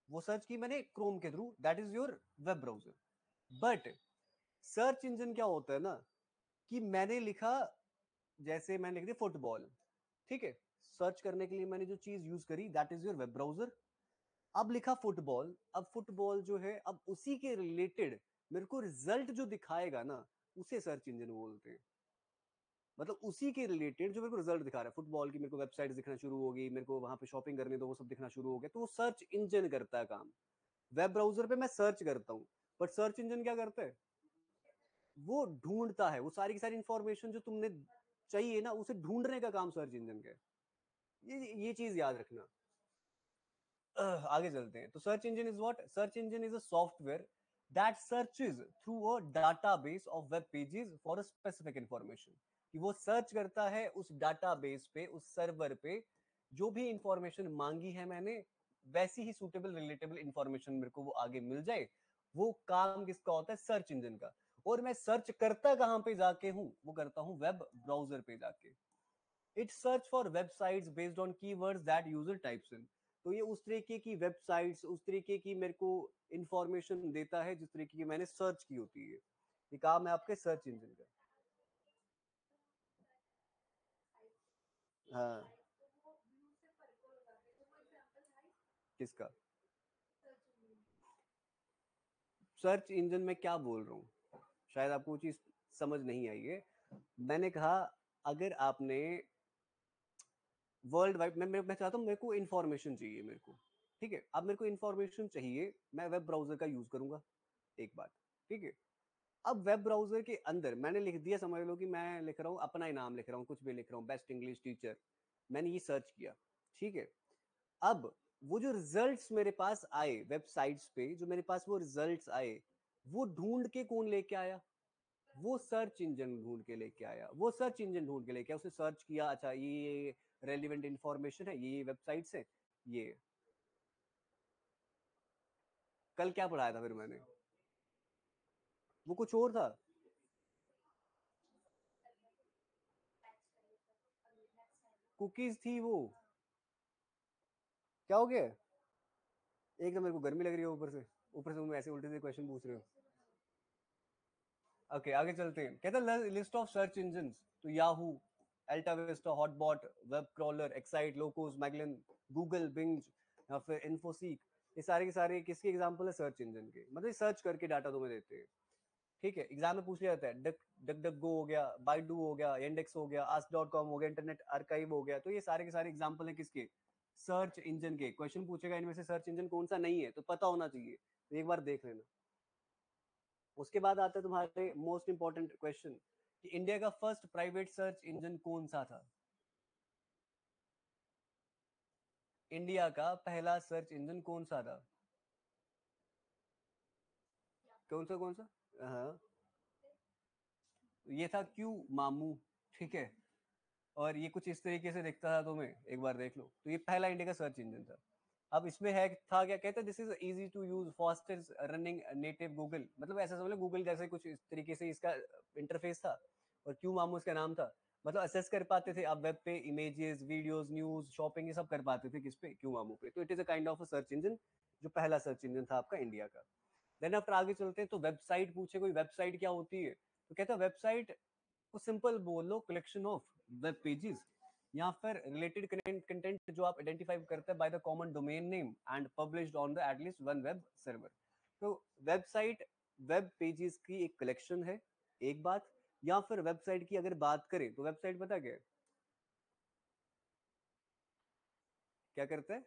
वो सर्च की मैंने क्रोम के through, that is your web browser. But search engine क्या होता है ना, कि मैंने लिखा, जैसे मैंने लिख दिया फुटबॉल, ठीक है, सर्च करने के लिए मैंने जो चीज यूज करी, that is your web browser. अब लिखा फुटबॉल, अब फुटबॉल जो है, अब उसी के रिलेटेड मेरे को रिजल्ट जो दिखाएगा ना, उसे सर्च इंजन बोलते हैं। मतलब उसी के रिलेटेड जो मेरे को रिजल्ट दिखा रहा है फुटबॉल की, मेरे को वेबसाइट दिखना शुरू हो गई, मेरे को वहां पे शॉपिंग करने दो, वो सब दिखना शुरू हो गया, तो वो सर्च इंजन करता है काम। वेब ब्राउजर पे मैं सर्च करता हूँ, बट सर्च इंजन क्या करता है? वो ढूंढता है, वो सारी की सारी इंफॉर्मेशन जो तुमने चाहिए ना, उसे ढूंढने का काम सर्च इंजन का है। ये चीज याद रखना। आगे चलते हैं। तो search engine is what? Search engine is a software that searches through a database of web pages for a specific information. कि वो सर्च करता है उस डाटाबेस पे, उस सर्वर पे, जो भी इंफॉर्मेशन मांगी है मैंने, वैसी ही सुटेबल रिलेटेबल इंफॉर्मेशन मेरे को वो आगे मिल जाए। वो काम किसका होता है? सर्च इंजन का। और मैं सर्च करता कहां पे जाके हूं? वो करता हूं वेब ब्राउजर पे जाके। It search for websites based on keywords that user types in. तो ये उस तरीके की वेबसाइट्स, उस तरीके की मेरे को इंफॉर्मेशन देता है जिस तरीके की मैंने सर्च की होती है। ये काम है आपके सर्च इंजन का। हाँ। किसका? सर्च इंजन में क्या बोल रहा हूँ, शायद आपको वो चीज समझ नहीं आई है। मैंने कहा, अगर आपने वर्ल्ड वाइड, मैं चाहता हूँ, मेरे को इन्फॉर्मेशन चाहिए मेरे को, ठीक है, अब मेरे को इन्फॉर्मेशन चाहिए, मैं वेब ब्राउजर का यूज करूंगा, एक बात, ठीक है। अब वेब ब्राउजर के अंदर मैंने लिख दिया, समझ लो कि मैं लिख रहा हूँ अपना ही नाम, लिख रहा हूँ कुछ भी लिख रहा हूँ, बेस्ट इंग्लिश टीचर, मैंने ये सर्च किया, ठीक है। अब वो जो रिजल्ट्स मेरे पास आए वेबसाइट्स पे, जो मेरे पास वो रिजल्ट्स आए, वो ढूंढ के कौन लेके आया? वो सर्च इंजन ढूंढ के लेके आया, वो सर्च इंजन ढूंढ के लेके आया, उसने सर्च किया, अच्छा ये रेलिवेंट इंफॉर्मेशन है, ये वेबसाइट्स है, ये। कल क्या पढ़ाया था फिर मैंने? वो कुछ और था। कुकीज थी वो। क्या हो गया? एक तो मेरे को गर्मी लग रही है, ऊपर से तुम ऐसे उल्टे से क्वेश्चन पूछ रहे हो। ओके, आगे चलते हैं। कहता है लिस्ट ऑफ सर्च इंजन, तो Yahoo, AltaVista, HotBot, web crawler, Excite, Lycos, Magellan, Google, Bing, या फिर इन्फोसीक, ये सारे के सारे किसके एग्जांपल है? सर्च इंजन के। मतलब सर्च करके डाटा तुम्हें देते हैं, ठीक है। एग्जाम में पूछ लिया जाता है, डक डक डक गो हो गया, बाइडू हो गया, इंडेक्स हो गया, ask.com हो गया, इंटरनेट आर्काइव हो गया, तो ये सारे के सारे एग्जांपल है किसके? सर्च इंजन के। क्वेश्चन पूछेगा इनमें से सर्च इंजन कौन सा नहीं है, तो पता होना चाहिए, तो एक बार देख लेना। उसके बाद आता है तुम्हारे मोस्ट इंपॉर्टेंट क्वेश्चन, कि इंडिया का फर्स्ट प्राइवेट सर्च इंजन कौन सा था? इंडिया का पहला सर्च इंजन कौन सा था? कौन सा? हाँ, ये था क्यू मामू, ठीक है। और ये कुछ इस तरीके से दिखता था, तुम्हें एक बार देख लो। तो ये पहला इंडिया का सर्च इंजन था। अब इसमें है, था क्या, कहते हैं this is easy to use fastest running native Google, मतलब ऐसा समझ लो गूगल जैसे कुछ इस तरीके से इसका इंटरफेस था। और क्यू मामू इसका नाम था। मतलब असेस कर पाते थे आप वेब पे इमेजेस, वीडियोस, न्यूज, शॉपिंग, ये सब कर पाते थे किस पे? क्यू मामू पे। तो it is a kind of a search engine, जो पहला सर्च इंजन था आपका इंडिया का। देन आफ्टर आगे चलते हैं, तो वेबसाइट पूछे कोई, वेबसाइट क्या होती है? तो कहता है वेबसाइट को सिंपल बोल लो, कलेक्शन ऑफ वेब पेजेस या फिर रिलेटेड कंटेंट जो आप आइडेंटिफाई करते हैं by the common domain name and published on the at least one web server. तो वेबसाइट वेब पेजेस की एक कलेक्शन है, एक बात। या फिर वेबसाइट की अगर बात करें, तो वेबसाइट पता क्या है? क्या करता है?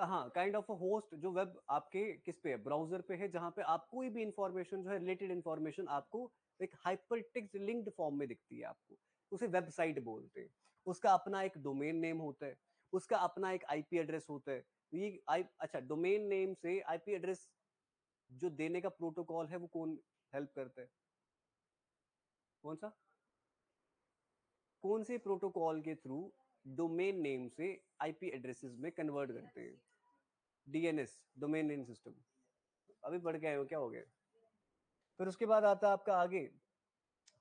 हाँ, काइंड ऑफ अ होस्ट जो वेब आपके किस पे है, ब्राउजर पे है, जहां पे आप कोई भी इंफॉर्मेशन जो है, रिलेटेड इंफॉर्मेशन आपको एक हाइपरटेक्स्ट लिंक्ड फॉर्म में दिखती है आपको, उसे वेबसाइट बोलते हैं। उसका अपना एक डोमेन नेम होता है, उसका अपना एक आईपी एड्रेस होता है। तो ये अच्छा, डोमेन नेम से आईपी एड्रेस जो देने का प्रोटोकॉल है वो कौन हेल्प करता है? कौन सा? कौन से प्रोटोकॉल के थ्रू डोमेन नेम से आईपी एड्रेसेस में कन्वर्ट करते हैं? DNS, domain name system. अभी पढ़ के आए हो, क्या हो गया? फिर उसके बाद आता है आपका आगे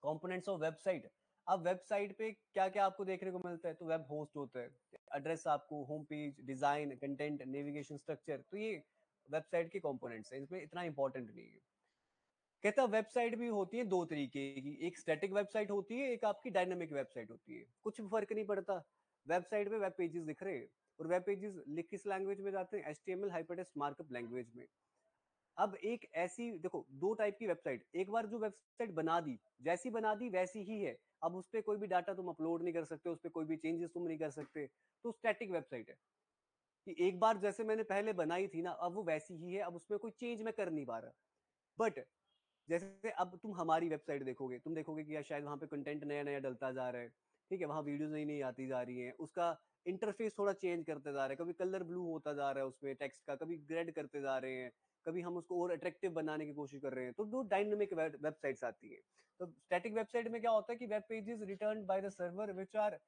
कंपोनेंट्स ऑफ वेबसाइट। अब वेबसाइट पे क्या क्या आपको देखने को मिलता है? तो वेब होस्ट होता है, एड्रेस आपको, home page, design, content, navigation structure. तो ये वेबसाइट के कंपोनेंट्स हैं, इसमें इतना इंपॉर्टेंट नहीं है। कहता वेबसाइट भी होती है दो तरीके की, एक स्टैटिक वेबसाइट होती है, एक आपकी डायनामिक वेबसाइट होती है। कुछ भी फर्क नहीं पड़ता, वेबसाइट पे वेब पेजेस दिख रहे हैं, और वेब पेजेस लिख किस लैंग्वेज में जाते हैं? एचटीएमएल हाइपरटेक्स्ट मार्कअप लैंग्वेज में। अब एक ऐसी देखो, दो टाइप की वेबसाइट, एक बार जो वेबसाइट बना दी, जैसी बना दी वैसी ही है, अब उस पर कोई भी डाटा तुम अपलोड नहीं कर सकते, उस पर कोई भी चेंजेस तुम नहीं कर सकते, तो स्टैटिक वेबसाइट है कि एक बार जैसे मैंने पहले बनाई थी ना, अब वो वैसी ही है, अब उसमें कोई चेंज मैं कर नहीं पा रहा। बट जैसे अब तुम हमारी वेबसाइट देखोगे, तुम देखोगे कि यार शायद वहां पे कंटेंट नया नया डलता जा रहा है, ठीक है, वहां वीडियोस नई नई आती जा रही हैं, उसका इंटरफेस थोड़ा चेंज करते जा रहे हैं, कभी कलर ब्लू होता जा रहा है उसमें टेक्स्ट का, कभी ग्रेड करते जा रहे हैं, कभी हम उसको और अट्रैक्टिव बनाने की कोशिश कर रहे हैं, तो दो डायनेमिक वेबसाइट्स आती है। तो स्टैटिक वेबसाइट में क्या होता है कि web pages return by the server which are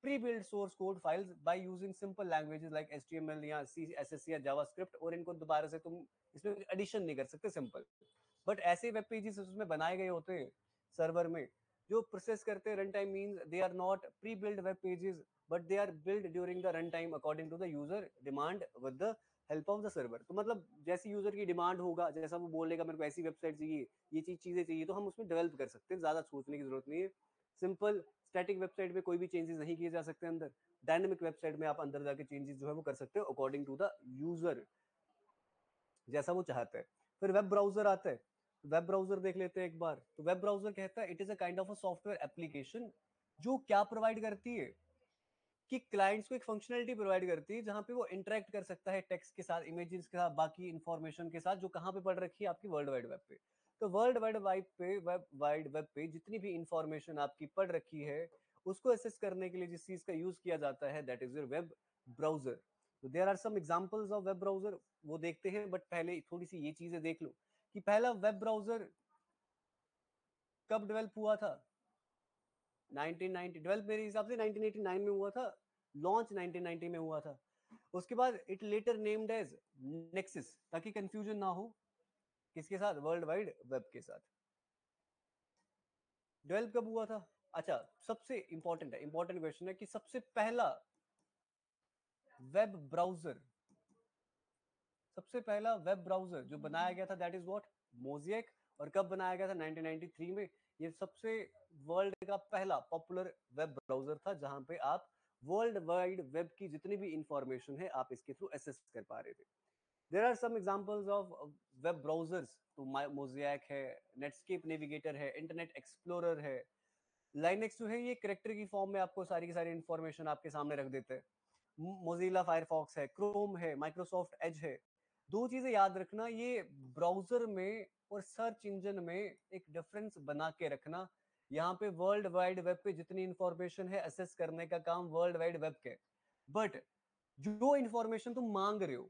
pre-built source code files by using simple languages like HTML या सीएसएस या जावास्क्रिप्ट, और इनको दोबारा से तुम इसमें एडिशन नहीं कर सकते, सिंपल। बट ऐसे वेब पेजेस उसमें बनाए गए होते हैं सर्वर में, जो प्रोसेस करते हैं run time, means they are not pre build web pages, but they are build during the run time according to the user demand with the help of the server. तो मतलब जैसी यूजर की डिमांड होगा, जैसा वो बोलेगा मेरे को ऐसी वेबसाइट चाहिए, ये चीजें चाहिए, तो हम उसमें डेवलप कर सकते हैं, ज्यादा सोचने की जरूरत नहीं है। सिंपल स्टैटिक वेबसाइट में कोई भी चेंजेस नहीं किए जा सकते अंदर, डायनेमिक वेबसाइट में आप अंदर जाके चेंजेस जो है वो कर सकते हो अकॉर्डिंग टू द यूजर, जैसा वो चाहता है। फिर वेब ब्राउजर आता है, वेब ब्राउजर देख लेते हैं एक बार। तो वेब ब्राउजर कहता है it is a kind of a software application जो क्या प्रोवाइड करती है कि क्लाइंट्स को एक फंक्शनलिटी प्रोवाइड करती है जहां पे वो इंटरेक्ट कर सकता है टेक्स्ट के साथ, इमेजेस के साथ, बाकी इंफॉर्मेशन के साथ, जो कहां पे पड़ रखी है आपकी वर्ल्ड वाइड वेब पे। तो वर्ल्ड वाइड वेब पे जितनी भी इंफॉर्मेशन आपकी पड़ रखी है, उसको एसेस करने के लिए जिस चीज का यूज किया जाता है, that is your web browser. तो there are some examples of web browser, वो देखते हैं, बट पहले थोड़ी सी ये चीजें देख लो कि पहला वेब ब्राउजर कब डेवलप हुआ था। 1990 डेवलप मेरे हिसाब से 1989 में हुआ था, लॉन्च 1990 में हुआ था। उसके बाद it later named as Nexus, ताकि कंफ्यूजन ना हो किसके साथ, वर्ल्ड वाइड वेब के साथ। डेवलप कब हुआ था? अच्छा, सबसे इंपॉर्टेंट है, इंपॉर्टेंट क्वेश्चन है कि सबसे पहला वेब ब्राउजर, सबसे पहला वेब ब्राउजर जो बनाया गया था, दैट इज व्हाट, मोज़ेक। और कब बनाया गया था? 1993 में। ये सबसे वर्ल्ड का पहला पॉपुलर वेब ब्राउजर था, जहां पे आप वर्ल्ड वाइड वेब की जितनी भी इंफॉर्मेशन है आप इसके थ्रू एसेस कर पा रहे थे। There are some examples of web browsers, तो मोज़ेक है, नेटस्केप नेविगेटर है, इंटरनेट एक्सप्लोरर है। लाइनेक्स जो है ये करेक्टर की फॉर्म में आपको सारी की सारी इंफॉर्मेशन आपके सामने रख देते हैं। मोजिला फायरफॉक्स है, क्रोम है, माइक्रोसॉफ्ट एज है। दो चीजें याद रखना, ये ब्राउजर में और सर्च इंजन में एक डिफरेंस बना के रखना। यहाँ पे वर्ल्ड वाइड वेब पे जितनी इंफॉर्मेशन है एसेस करने का काम वर्ल्ड वाइड वेब के, बट जो इंफॉर्मेशन तुम मांग रहे हो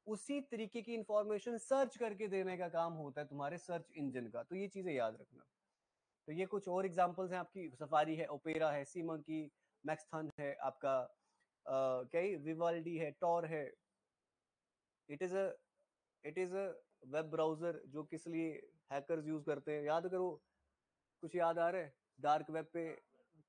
उसी तरीके की इंफॉर्मेशन सर्च करके देने का काम होता है तुम्हारे सर्च इंजन का। तो ये चीजें याद रखना। तो ये कुछ और एग्जांपल्स हैं आपकी, सफारी है, ओपेरा है, सी मंकी, मैक्सथन है आपका, क्या विवाल्डी है, टॉर है। It is a it is a web browser जो किस लिए हैकर्स यूज करते हैं, याद करो। कुछ याद आ रहा है? डार्क वेब पे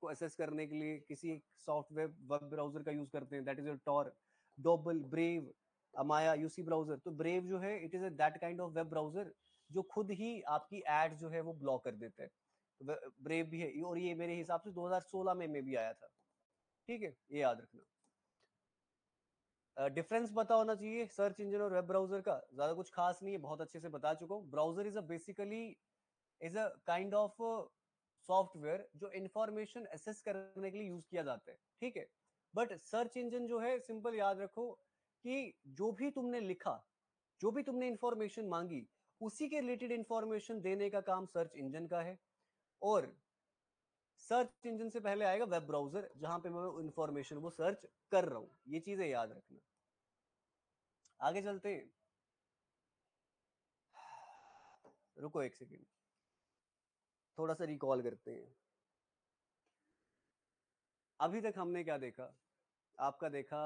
को एसेस करने के लिए किसी सॉफ्टवेयर वेब ब्राउजर का यूज करते हैं, that is your Tor, Dooble, Brave, Amaya, UC browser. तो ब्रेव जो है it is that kind of web browser जो खुद ही आपकी एड जो है वो ब्लॉक कर देता है। तो ब्रेव भी है, और ये मेरे हिसाब से 2016 में भी आया था। ठीक है, ये याद रखना। डिफरेंस पता होना चाहिए सर्च इंजन और वेब ब्राउजर का, ज्यादा कुछ खास नहीं है, बहुत अच्छे से बता चुका हूँ। Browser is a basically is a kind of software जो इंफॉर्मेशन एसेस करने के लिए यूज किया जाता है, ठीक है। बट सर्च इंजन जो है, सिंपल याद रखो कि जो भी तुमने लिखा, जो भी तुमने इंफॉर्मेशन मांगी, उसी के रिलेटेड इंफॉर्मेशन देने का काम सर्च इंजन का है। और सर्च इंजन से पहले आएगा वेब ब्राउजर, जहां पे मैं इंफॉर्मेशन वो सर्च कर रहा हूं। ये चीजें याद रखना। आगे चलते हैं, रुको एक सेकेंड, थोड़ा सा रिकॉल करते हैं। अभी तक हमने क्या देखा, आपका देखा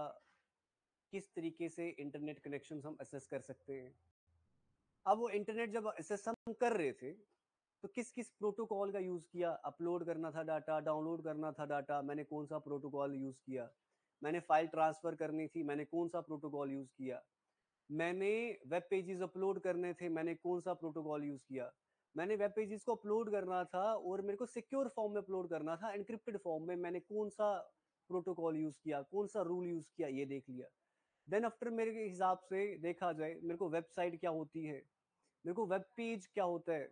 किस तरीके से इंटरनेट कनेक्शन हम असेस कर सकते हैं। अब वो इंटरनेट जब असेस हम कर रहे थे, तो किस किस प्रोटोकॉल का यूज किया, अपलोड करना था डाटा, डाउनलोड करना था डाटा, मैंने कौन सा प्रोटोकॉल यूज किया, मैंने फाइल ट्रांसफर करनी थी, मैंने कौन सा प्रोटोकॉल यूज किया, मैंने वेब पेजेस अपलोड करने थे, मैंने कौन सा प्रोटोकॉल यूज किया, मैंने वेब पेजेस को अपलोड करना था और मेरे को सिक्योर फॉर्म में अपलोड करना था, एनक्रिप्टेड फॉर्म में, मैंने कौन सा प्रोटोकॉल यूज किया, कौन सा रूल यूज किया, ये देख लिया। देन आफ्टर मेरे हिसाब से देखा जाए, मेरे को वेबसाइट क्या होती है, मेरे को वेब पेज क्या होता है,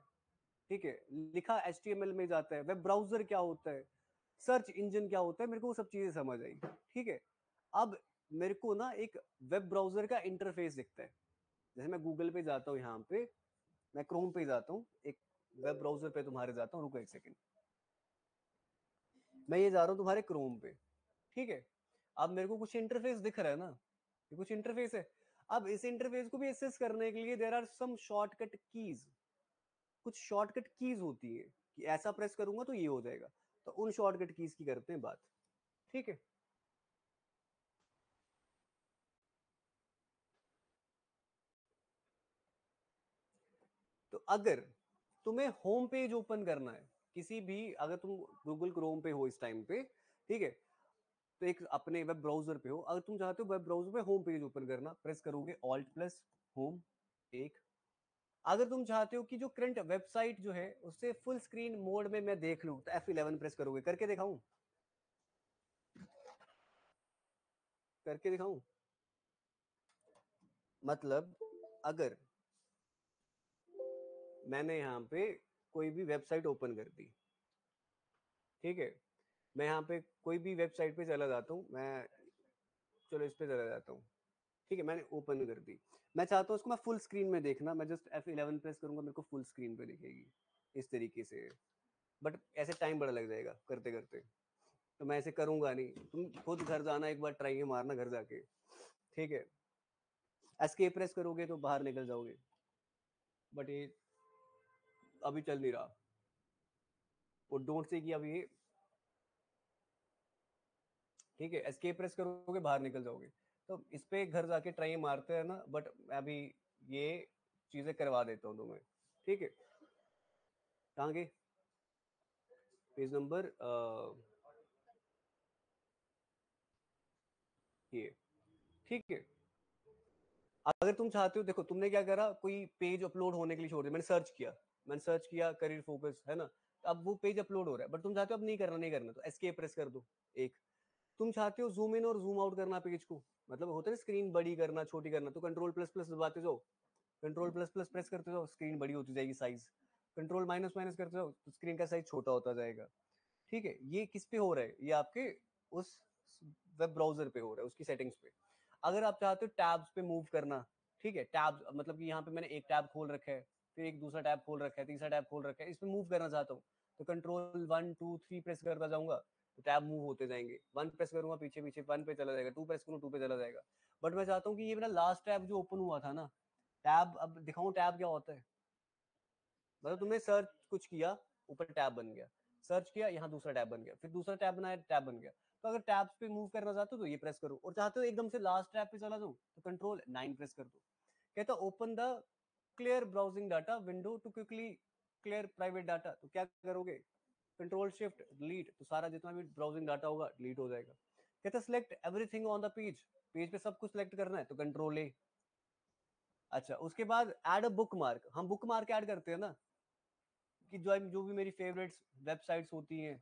ठीक है, लिखा HTML में जाता है, वेब ब्राउजर क्या होता है, सर्च इंजन क्या होता है, मेरे को वो सब चीजें समझ आई। ठीक है, अब मेरे को ना एक वेब ब्राउजर का इंटरफेस दिखता है। जैसे मैं गूगल पे जाता हूँ, यहाँ पे मैं क्रोम पे जाता हूँ, एक वेब ब्राउजर पे तुम्हारे जाता हूँ, रुको एक सेकेंड, मैं ये जा रहा हूँ तुम्हारे क्रोम पे। ठीक है, अब मेरे को कुछ इंटरफेस दिख रहा है ना, ये कुछ इंटरफेस है। अब इस इंटरफेस को भी एक्सेस करने के लिए there are some shortcut keys, कुछ शॉर्टकट कीज होती है कि ऐसा प्रेस करूंगा तो ये हो जाएगा। तो उन शॉर्टकट कीज की करते हैं बात। ठीक है, तो अगर तुम्हें होम पेज ओपन करना है किसी भी, अगर तुम गूगल क्रोम पे हो इस टाइम पे, ठीक है, तो एक अपने वेब ब्राउजर पे हो, अगर तुम चाहते हो वेब ब्राउजर पे होम पेज ओपन करना, प्रेस करोगे ऑल्ट प्लस होम। एक, अगर तुम चाहते हो कि जो करंट वेबसाइट जो है उससे फुल स्क्रीन मोड में मैं देख लूं, तो F11 प्रेस करोगे। करके दिखाऊं, करके दिखाऊं, मतलब अगर मैंने यहाँ पे कोई भी वेबसाइट ओपन कर दी, ठीक है, मैं यहाँ पे कोई भी वेबसाइट पे चला जाता हूँ, मैं चलो इस पे चला जाता हूँ, ठीक है, मैंने ओपन कर दी, मैं चाहता हूँ उसको मैं फुल स्क्रीन में देखना, मैं जस्ट F11 प्रेस करूंगा, मेरे को फुल स्क्रीन पे दिखेगी इस तरीके से। बट ऐसे टाइम बड़ा लग जाएगा करते करते, तो मैं ऐसे करूंगा नहीं, तुम खुद घर जाना, एक बार ट्राई मारना घर जाके। ठीक है, एस्केप प्रेस करोगे तो बाहर निकल जाओगे, बट ये अभी चल नहीं रहा, वो डोंट से कि अभी ये, ठीक है, एस्केप प्रेस करोगे बाहर निकल जाओगे। तो इस पे घर जाके ट्राई मारते हैं ना, बट अभी ये चीजें करवा देता हूँ तुम्हें। ठीक है, कहाँ गए, पेज नंबर ये, ठीक है। अगर तुम चाहते हो, देखो तुमने क्या करा, कोई पेज अपलोड होने के लिए छोड़ दिया, मैंने सर्च किया, मैंने सर्च किया करियर फोकस है ना, अब वो पेज अपलोड हो रहा है, बट तुम चाहते हो अब नहीं करना, नहीं करना, तो एस्केप प्रेस कर दो। एक, तुम चाहते हो जूम इन और जूम आउट करना पेज को, मतलब होता है ना स्क्रीन बड़ी करना छोटी करना, तो कंट्रोल प्लस प्लस दबाते जाओ, कंट्रोल प्लस प्लस प्रेस करते जाओ, स्क्रीन बड़ी होती जाएगी साइज, कंट्रोल माइनस माइनस करते जाओ तो स्क्रीन का साइज छोटा होता जाएगा। ठीक है, ये किस पे हो रहा है, ये आपके उस वेब ब्राउजर पे हो रहा है, उसकी सेटिंग्स पे। अगर आप चाहते हो टैब्स पे मूव करना, ठीक है, टैब मतलब कि यहाँ पे मैंने एक टैब खोल रखा है, फिर एक दूसरा टैब खोल रखा है, तीसरा टैब खोल रखा है, इसमें मूव करना चाहता हूँ, तो कंट्रोल 1 2 3 प्रेस करता जाऊंगा, तो टैब मूव होते जाएंगे, 1 प्रेस करूंगा पीछे पीछे 1 पे चला जाएगा, 2 प्रेस करूँ 2 पे चला जाएगा। बट मैं चाहता हूँ कि ये मेरा लास्ट टैब जो ओपन हुआ था ना, टैब अब दिखाऊं टैब क्या होता है, मतलब तुमने सर्च कुछ किया, ऊपर टैब बन गया, सर्च किया, यहाँ दूसरा टैब बन गया, फिर दूसरा टैब बनाया, टैब बन गया। तो अगर टैब्स पे मूव करना चाहते हो तो ये प्रेस करो, और चाहते हो एकदम से लास्ट टैब पे चला जाऊं, तो कंट्रोल 9 प्रेस कर दो। कहता open the clear browsing data window to quickly clear private data, तो क्या करोगे, कंट्रोल शिफ्ट डिलीट, तो सारा जितना भी ब्राउजिंग डाटा होगा डिलीट हो जाएगा। कहता select everything on the page, page पे सब कुछ सिलेक्ट करना है, तो कंट्रोल A। अच्छा, उसके बाद ऐड अ बुक मार्क, हम बुक मार्क ऐड करते हैं ना, कि जो जो भी मेरी फेवरेट्स वेबसाइट्स होती हैं,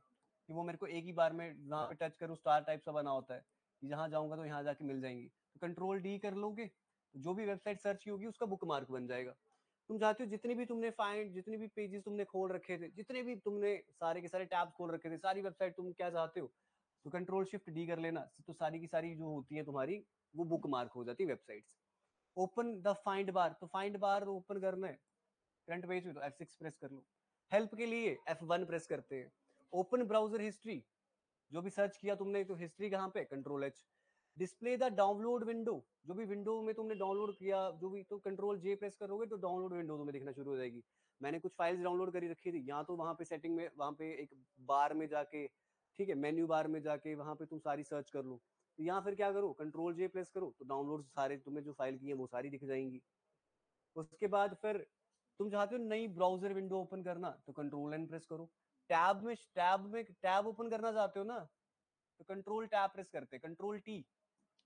कि वो मेरे को एक ही बार में वहां पे टच करूँ, स्टार टाइप सा बना होता है कि जहां जाऊंगा तो यहाँ जाके मिल जाएंगी, तो कंट्रोल D कर लोगे, तो जो भी वेबसाइट सर्च की होगी उसका बुक मार्क बन जाएगा। तुम चाहते हो जितनी भी तुमने फाइंड, जितने भी पेजेस तुमने खोल रखे थे, जितने भी तुमने सारे के सारे टैब्स खोल रखे थे, सारी वेबसाइट तुम क्या चाहते हो, तो कंट्रोल शिफ्ट डी कर लेना, तो सारी की सारी जो होती है तुम्हारी वो बुक मार्क हो जाती है websites. Open the find bar, तो फाइंड बार ओपन करना है फ्रंट पेज में तो F6 प्रेस कर लो। हेल्प के लिए F1 प्रेस करते हैं। ओपन ब्राउजर हिस्ट्री, जो भी सर्च किया तुमने तो हिस्ट्री कहाँ पे, control H। Display the download window, जो भी विंडो में तुमने डाउनलोड किया जो भी, तो कंट्रोल J प्रेस करोगे तो डाउनलोड विंडो तुम्हें दिखना शुरू हो जाएगी। मैंने कुछ फाइल्स डाउनलोड करी रखी थी, या तो वहां पे सेटिंग में, वहां पे एक बार में जाके, ठीक है, मेन्यू बार में जाके वहां पे तुम सारी सर्च कर लो, तो यहाँ फिर क्या करो, कंट्रोल J प्रेस करो तो डाउनलोड सारे तुम्हें जो फाइल की है वो सारी दिख जाएंगी। उसके बाद फिर तुम चाहते हो नई ब्राउजर विंडो ओपन करना तो कंट्रोल N प्रेस करो। टैब ओपन करना चाहते हो ना, तो कंट्रोल टैब प्रेस करते, कंट्रोल T।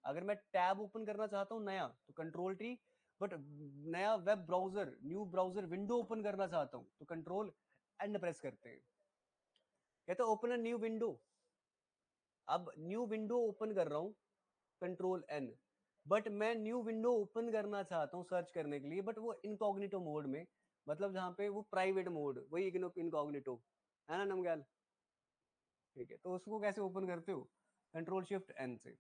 अगर मैं टैब ओपन करना चाहता हूँ नया तो कंट्रोल T, बट नया web browser, new browser window open करना चाहता हूँ तो कंट्रोल N प्रेस करते हैं। कहते ओपन अ न्यू विंडो, अब न्यू विंडो ओपन कर रहा हूँ कंट्रोल N, बट मैं न्यू विंडो ओपन करना चाहता हूँ सर्च करने के लिए, बट वो इनकॉग्निटो मोड में, मतलब जहाँ पे वो प्राइवेट मोड, वही इनकॉग्निटो है ना नमगैल, ठीक है। तो उसको कैसे ओपन करते हो, कंट्रोल शिफ्ट N से।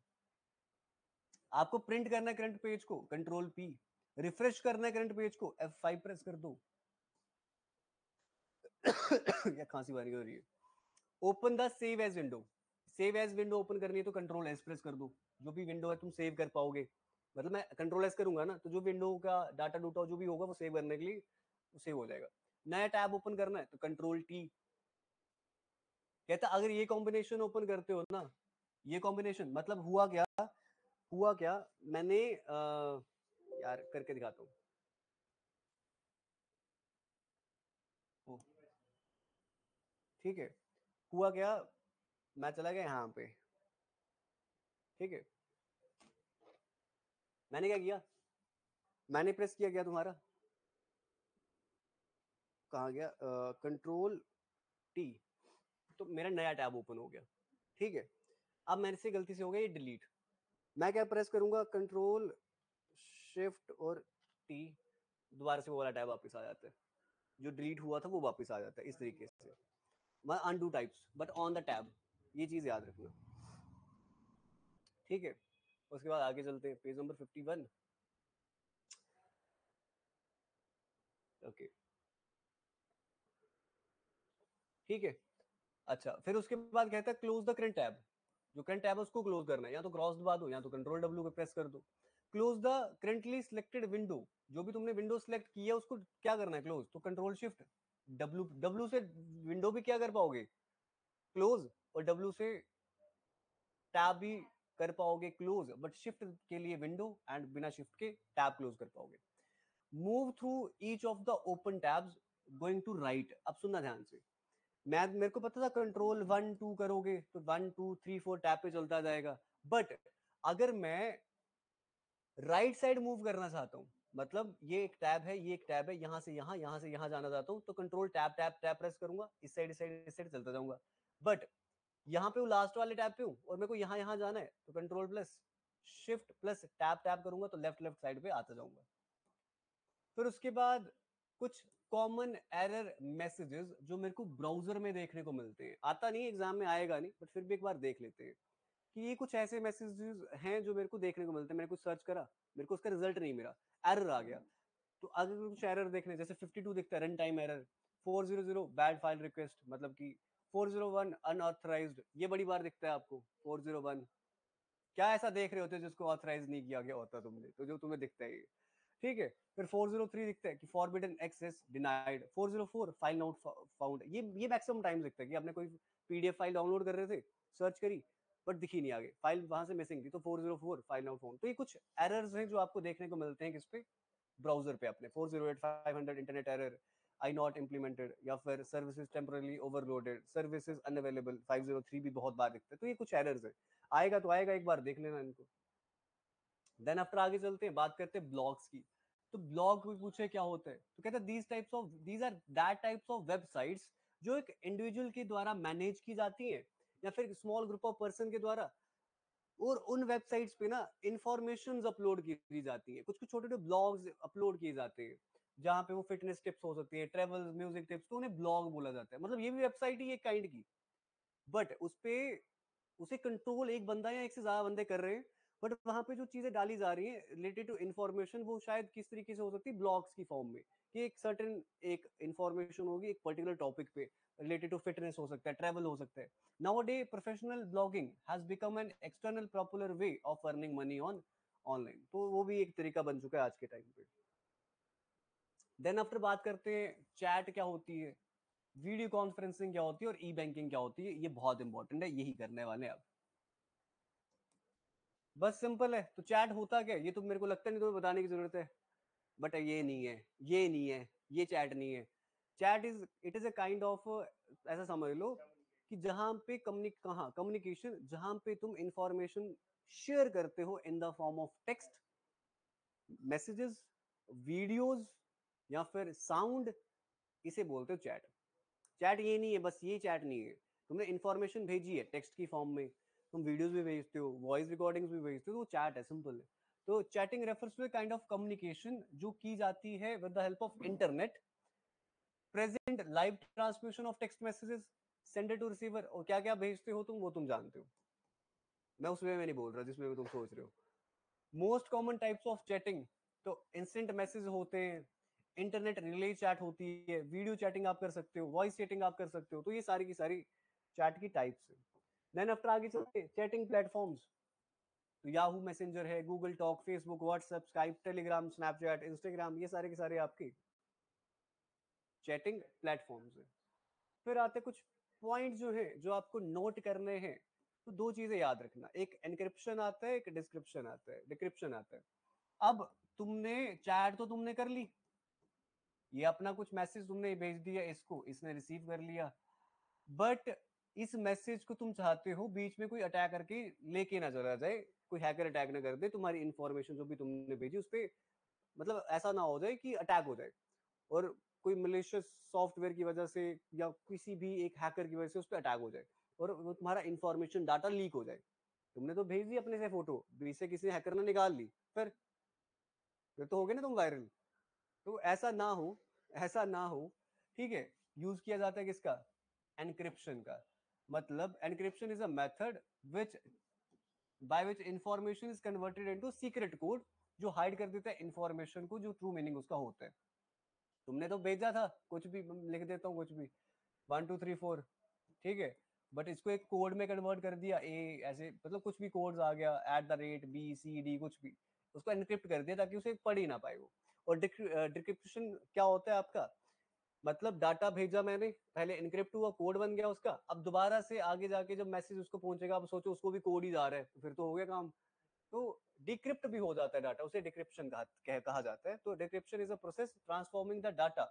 आपको प्रिंट करना है करंट पेज को, कंट्रोल P। रिफ्रेश करना है करंट पेज को, F5 प्रेस कर दो। या खांसी बारी हो रही है। Open the save as window, save as window open करनी है तो कंट्रोल एस प्रेस कर दो। जो भी विंडो है तुम सेव कर पाओगे, मतलब मैं कंट्रोल एस करूंगा ना तो जो विंडो का डाटा डूटा जो भी होगा वो सेव करने के लिए सेव हो जाएगा। नया टैब ओपन करना है तो कंट्रोल T। कहता अगर ये कॉम्बिनेशन ओपन करते हो ना, ये कॉम्बिनेशन मतलब हुआ क्या, मैंने यार करके दिखाता हूँ। ठीक है, हुआ क्या, मैं चला गया यहाँ पे, ठीक है, मैंने क्या किया, मैंने प्रेस किया गया तुम्हारा, कहाँ गया, कंट्रोल T, तो मेरा नया टैब ओपन हो गया। ठीक है, अब मेरे से गलती से हो गया ये डिलीट, मैं क्या प्रेस करूंगा, कंट्रोल शिफ्ट और T, दोबारा से वो वाला टैब वापस आ जाता है, जो डिलीट हुआ था वो वापस आ जाता है। इस तरीके से मैं undo types but on the tab, ये चीज याद रखना। ठीक है, उसके बाद आगे चलते हैं, पेज नंबर 51। ओके, ठीक है। अच्छा, फिर उसके बाद कहता है क्लोज द करंट टैब, जो करंट टैब है उसको क्लोज करना है, या तो क्रॉस दबा दो या तो कंट्रोल W पे प्रेस कर दो। Close the currently selected window, जो भी तुमने विंडो सिलेक्ट किया उसको क्या करना है, क्लोज, तो कंट्रोल शिफ्ट W से विंडो भी क्या कर पाओगे, क्लोज, और W से टैब भी कर पाओगे क्लोज, बट शिफ्ट के लिए विंडो एंड बिना शिफ्ट के टैब क्लोज कर पाओगे। Move through each of the open tabs going to right, अब सुनना ध्यान से, मैं मेरे को पता था कंट्रोल 1 2 करोगे तो 1 2 3 4 टैब पे चलता जाएगा, बट अगर मैं राइट साइड मूव करना चाहता हूँ, मतलब ये एक टैब है, ये एक टैब है, यहाँ से यहाँ से यहाँ जाना चाहता हूँ तो control tab tab tab press करूंगा, इस साइड इस साइड इस साइड चलता जाऊंगा। बट यहाँ पे वो लास्ट वाले टैब पे हूँ और मेरे को यहाँ जाना है तो control plus shift plus tab tab करूंगा तो लेफ्ट लेफ्ट साइड पे आता जाऊंगा। फिर उसके बाद कुछ कॉमन एरर मैसेजेस जो मेरे को ब्राउजर में देखने को मिलते हैं, आता नहीं एग्जाम में आएगा नहीं, बट फिर भी एक बार देख लेते हैं कि ये कुछ ऐसे मैसेजेस हैं जो मेरे को देखने को मिलते हैं। मैंने कुछ सर्च करा, मेरे को उसका रिजल्ट नहीं मिला, एरर आ गया। तो अगर कुछ एरर देखने, जैसे 52 दिखता है run time error, 400 bad file request, मतलब कि 401 अनऑथराइज्ड, ये बड़ी बार दिखता है आपको 401, क्या ऐसा देख रहे होते हो जिसको ऑथराइज नहीं किया गया होता तुमने, तो जो तुम्हें दिखता है ये, ठीक है। फिर 403 दिखता है कि forbidden access denied, 404 file not found, ये मैक्सिमम टाइम दिखता है कि आपने कोई पीडीएफ फाइल डाउनलोड कर रहे थे, सर्च करी बट दिखी नहीं आगे, फाइल वहां से मिसिंग थी, तो 404 फाइल नॉट फाउंड। तो ये कुछ एरर्स हैं जो आपको देखने को मिलते हैं किस पे, ब्राउजर पे अपने, 408 500 internet error, I not implemented, या फिर services temporarily overloaded, services unavailable, 503 भी बहुत बार दिखता है। तो ये कुछ एरर्स है, आएगा तो आएगा, एक बार देख लेना इनको। देन आफ्टर आगे चलते हैं, बात करते हैं ब्लॉग्स की। तो ब्लॉग भी पूछे क्या होता है, तो कहता है these are that types of websites जो एक इंडिविजुअल के द्वारा मैनेज की जाती हैं या फिर स्मॉल ग्रुप ऑफ पर्सन के द्वारा, और उन वेबसाइट्स पे ना इंफॉर्मेशन अपलोड की जाती है, कुछ कुछ छोटे छोटे ब्लॉग्स अपलोड किए जाते हैं जहाँ पे वो फिटनेस टिप्स हो सकती है, ट्रेवल म्यूजिक टिप्स, तो उन्हें ब्लॉग बोला जाता है, मतलब ये भी वेबसाइट ही एक काइंड की, बट उस पे उसे कंट्रोल एक बंदा या एक से ज्यादा बंदे कर रहे हैं, बट वहां पे जो चीजें डाली जा रही है रिलेटेड टू इन्फॉर्मेशन, वो शायद किस तरीके से हो सकती है, ब्लॉग्स की फॉर्म में, कि एक सर्टेन एक इन्फॉर्मेशन होगी एक पर्टिकुलर टॉपिक पे रिलेटेड टू फिटनेस हो सकता है, ट्रैवल हो सकता है. Nowadays, professional blogging has become an external popular way of earning money on online. तो वो भी एक तरीका बन चुका है आज के टाइम पे. देन आफ्टर बात करते हैं चैट क्या होती है, वीडियो कॉन्फ्रेंसिंग क्या होती है और ई बैंकिंग क्या होती है. ये बहुत इंपॉर्टेंट है, यही करने वाले हैं अब. बस सिंपल है. तो चैट होता क्या है ये तो मेरे को लगता नहीं तुम्हें बताने की जरूरत है, बट ये नहीं है, ये नहीं है, ये चैट नहीं है. Chat is it is a kind of, ऐसा समझ लो कि जहां पे कम्युनिकेशन, जहां पे तुम इंफॉर्मेशन शेयर करते हो in the form of text, messages, videos या फिर साउंड, इसे बोलते हो चैट. चैट ये नहीं है, बस ये चैट नहीं है. तुमने इंफॉर्मेशन भेजी है टेक्स्ट की फॉर्म में, तुम वीडियोस भी भेजते हो, वॉइस रिकॉर्डिंग्स भी भेजते हो, तो वो चैट है, सिंपल है. तो chatting refers to a kind of communication जो की जाती है with the help of internet, present live transmission of text messages, sender to receiver. और क्या क्या भेजते हो तुम वो तुम जानते हो, मैं उसमें में नहीं बोल रहा जिसमें तुम सोच रहे हो. Most common types of chatting, तो इंस्टेंट मैसेज होते हैं, इंटरनेट रिले चैट होती है, वीडियो चैटिंग आप कर सकते हो, वॉइस चैटिंग आप कर सकते हो. तो ये सारी की सारी चैट की टाइप्स है. देन आफ्टर आगे चलते चैटिंग प्लेटफॉर्म्स. तो याहू मैसेंजर है, Google talk, Facebook, WhatsApp, Skype, Telegram, Snapchat, Instagram, ये सारे के सारे आपके चैटिंग प्लेटफॉर्म्स है. फिर आते कुछ पॉइंट जो है जो आपको नोट करने हैं. तो दो चीजें याद रखना, एक एनक्रिप्शन आता है, एक डिस्क्रिप्शन आता है, डिक्रिप्शन आता है. अब तुमने चैट तो तुमने कर ली, ये अपना कुछ मैसेज तुमने भेज दिया इसको, इसने रिसीव कर लिया, बट इस मैसेज को तुम चाहते हो बीच में कोई अटैक करके लेके ना चला जाए, कोई हैकर अटैक ना कर दे तुम्हारी इंफॉर्मेशन जो भी तुमने भेजी उस पर, मतलब ऐसा ना हो जाए कि अटैक हो जाए और कोई मलेशियस सॉफ्टवेयर की वजह से या किसी भी एक हैकर की वजह से उस पर अटैक हो जाए और वो तुम्हारा इंफॉर्मेशन डाटा लीक हो जाए. तुमने तो भेज दी अपने से फोटो, बीच से किसी हैकर ने निकाल ली, फिर तो हो गए ना तुम वायरल. तो ऐसा ना हो, ऐसा ना हो. ठीक है. यूज किया जाता है किसका, एनक्रिप्शन का. मतलब encryption is a method which by which information is converted into secret code, जो हाइड कर देता है इंफॉर्मेशन को जो ट्रू मीनिंग उसका होता है. तुमने तो भेजा था कुछ भी, लिख देता हूँ कुछ भी, 1 2 3 4, ठीक है, बट इसको एक कोड में कन्वर्ट कर दिया, ए ऐसे मतलब कुछ भी कोड्स आ गया, @BCD कुछ भी, उसको एनक्रिप्ट कर दिया ताकि उसे पढ़ ही ना पाए वो. और डिक्रिप्शन क्या होता है आपका, मतलब डाटा भेजा मैंने, पहले एनक्रिप्ट हुआ, कोड बन गया उसका, अब दोबारा से आगे जाके जब मैसेज उसको पहुंचेगा, अब सोचो उसको भी कोड ही जा रहा है, तो फिर तो हो गया काम. तो डिक्रिप्ट भी हो जाता है डाटा, उसे डिक्रिप्शन कहा जाता है. तो decryption is a process transforming the data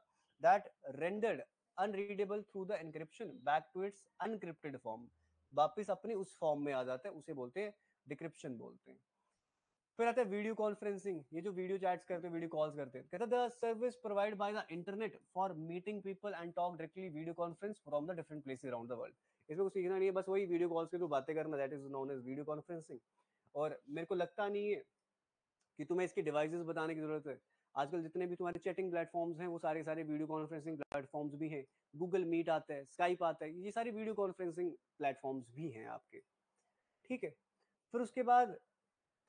that rendered unreadable through the encryption back to its unencrypted form. वापिस अपने उस फॉर्म में आ जाता है, उसे बोलते हैं डिक्रिप्शन बोलते हैं. फिर आता है वीडियो कॉन्फ्रेंसिंग. ये जो वीडियो चैट्स करते हैं, वीडियो कॉल्स करते हैं, कहता है the service provide by the internet for meeting people and talk directly video conference from the different places around the world. इसमें कुछ सीखना नहीं है, बस वही वीडियो कॉल्स के थ्रू बातें करना, that is known as video conferencing. और मेरे को लगता नहीं है कि तुम्हें इसके डिवाइसेस बताने की जरूरत है. आजकल जितने भी तुम्हारे चैटिंग प्लेटफॉर्म्स हैं वो सारे सारे वीडियो कॉन्फ्रेंसिंग प्लेटफॉर्म्स भी हैं. गूगल मीट आता है, स्काइप आता है, ये सारे वीडियो कॉन्फ्रेंसिंग प्लेटफॉर्म्स भी हैं आपके. ठीक है. फिर उसके बाद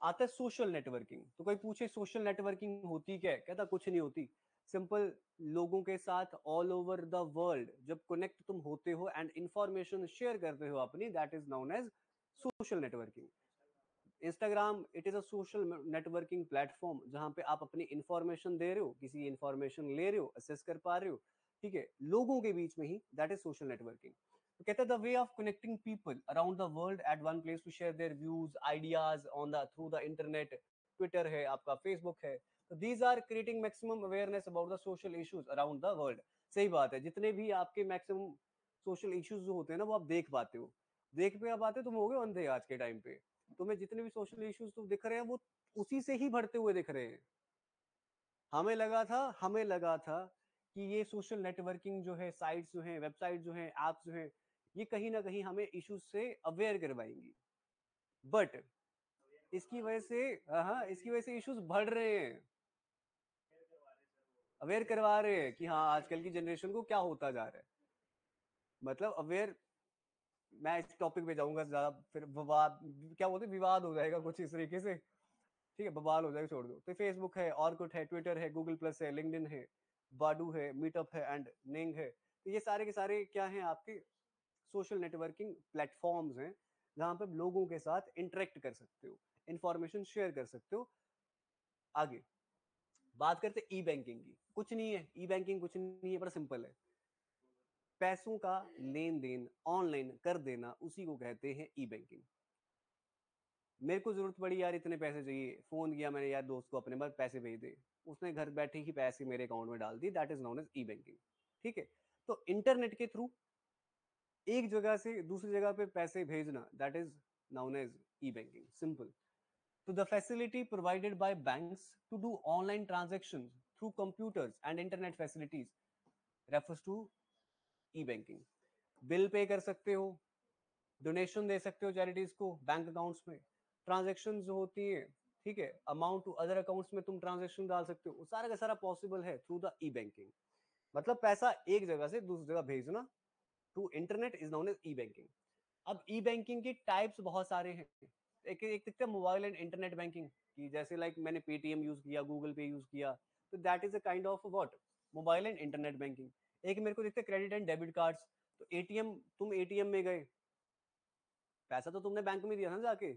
आता है सोशल नेटवर्किंग. तो कोई पूछे सोशल नेटवर्किंग होती क्या है, कहता कुछ नहीं होती. सिंपल, लोगों के साथ ऑल ओवर द वर्ल्ड जब कनेक्ट तुम होते हो एंड इंफॉर्मेशन शेयर करते हो अपनी, that is known as social networking. Instagram it is a social networking platform जहां पे आप अपनी इंफॉर्मेशन दे रहे हो, किसी इंफॉर्मेशन ले रहे हो, असेस कर पा रहे हो, ठीक है, लोगों के बीच में ही, दैट इज सोशल नेटवर्किंग. तो कहता है the way of connecting people around the world at one place to share their views ideas on the through the internet. Twitter है आपका, फेसबुक है. तो these are creating maximum awareness about the social issues around the world. सही बात है, जितने भी आपके मैक्सिमम सोशल इश्यूज जो होते हैं ना वो आप देख पाते हो. देख पे आप आते, तुम हो गए अंधे आज के टाइम पे. तुम्हें जितने भी सोशल इश्यूज तुम दिख रहे हैं वो उसी से ही बढ़ते हुए दिख रहे हैं. हमें लगा था कि ये सोशल नेटवर्किंग जो है, साइट्स जो है, वेबसाइट जो है, एप्स जो है, ये कहीं ना कहीं हमें इश्यूज से अवेयर करवाएंगी, बट इसकी वजह से, हाँ, इसकी वजह से इश्यूज बढ़ रहे हैं. अवेयर करवा रहे हैं कि हाँ आजकल की जनरेशन को क्या होता जा रहा है, मतलब अवेयर. मैं इस टॉपिक पे जाऊंगा ज्यादा, फिर विवाद, क्या बोलते हैं, विवाद हो जाएगा कुछ इस तरीके से, ठीक है, बवाल हो जाएगा, छोड़ दो। तो फेसबुक है, ऑर्कुट है, ट्विटर है, गूगल प्लस है, लिंक्डइन है, बाडू है, मीटअप है एंड निंग है। तो ये सारे के सारे क्या हैं, आपके सोशल नेटवर्किंग प्लेटफॉर्म्स हैं, जहां पे लोगों के साथ इंटरेक्ट कर सकते हो, इंफॉर्मेशन शेयर कर सकते हो। आगे बात करते ई बैंकिंग की। कुछ नहीं है ई बैंकिंग, कुछ नहीं है, बड़ा सिंपल है। पैसों का लेन देन ऑनलाइन कर देना, उसी को कहते हैं ई बैंकिंग। मेरे को जरूरत पड़ी यार, इतने पैसे चाहिए, फोन किया मैंने यार दोस्त को अपने, बार पैसे भेज दे, उसने घर बैठे ही पैसे मेरे अकाउंट में डाल दिए, that is known as e banking. ठीक है, तो इंटरनेट के थ्रू एक जगह से दूसरी जगह पे पैसे भेजना, that is known as e banking, simple. तो the facility provided by banks to do online transaction through computers and internet facilities refers to e banking. Bill pay कर सकते हो, डोनेशन दे सकते हो चैरिटीज को बैंक अकाउंट्स में, ट्रांजेक्शन जो होती है, ठीक है, अमाउंट टू अदर अकाउंट्स में तुम ट्रांजेक्शन डाल सकते हो, सारा का सारा पॉसिबल है थ्रू द ई बैंकिंग। मतलब पैसा एक जगह से दूसरी जगह भेजना to internet is known as e banking. अब ई बैंकिंग की टाइप्स बहुत सारे हैं। एक एक दिखता है मोबाइल एंड इंटरनेट बैंकिंग की, जैसे लाइक मैंने पेटीएम यूज किया, गूगल पे यूज किया, तो that is a kind of what, mobile and internet banking. एक मेरे को दिखता है क्रेडिट एंड डेबिट कार्ड्स। तो एटीएम, तुम एटीएम में गए, पैसा तो तुमने बैंक में दिया ना जाके,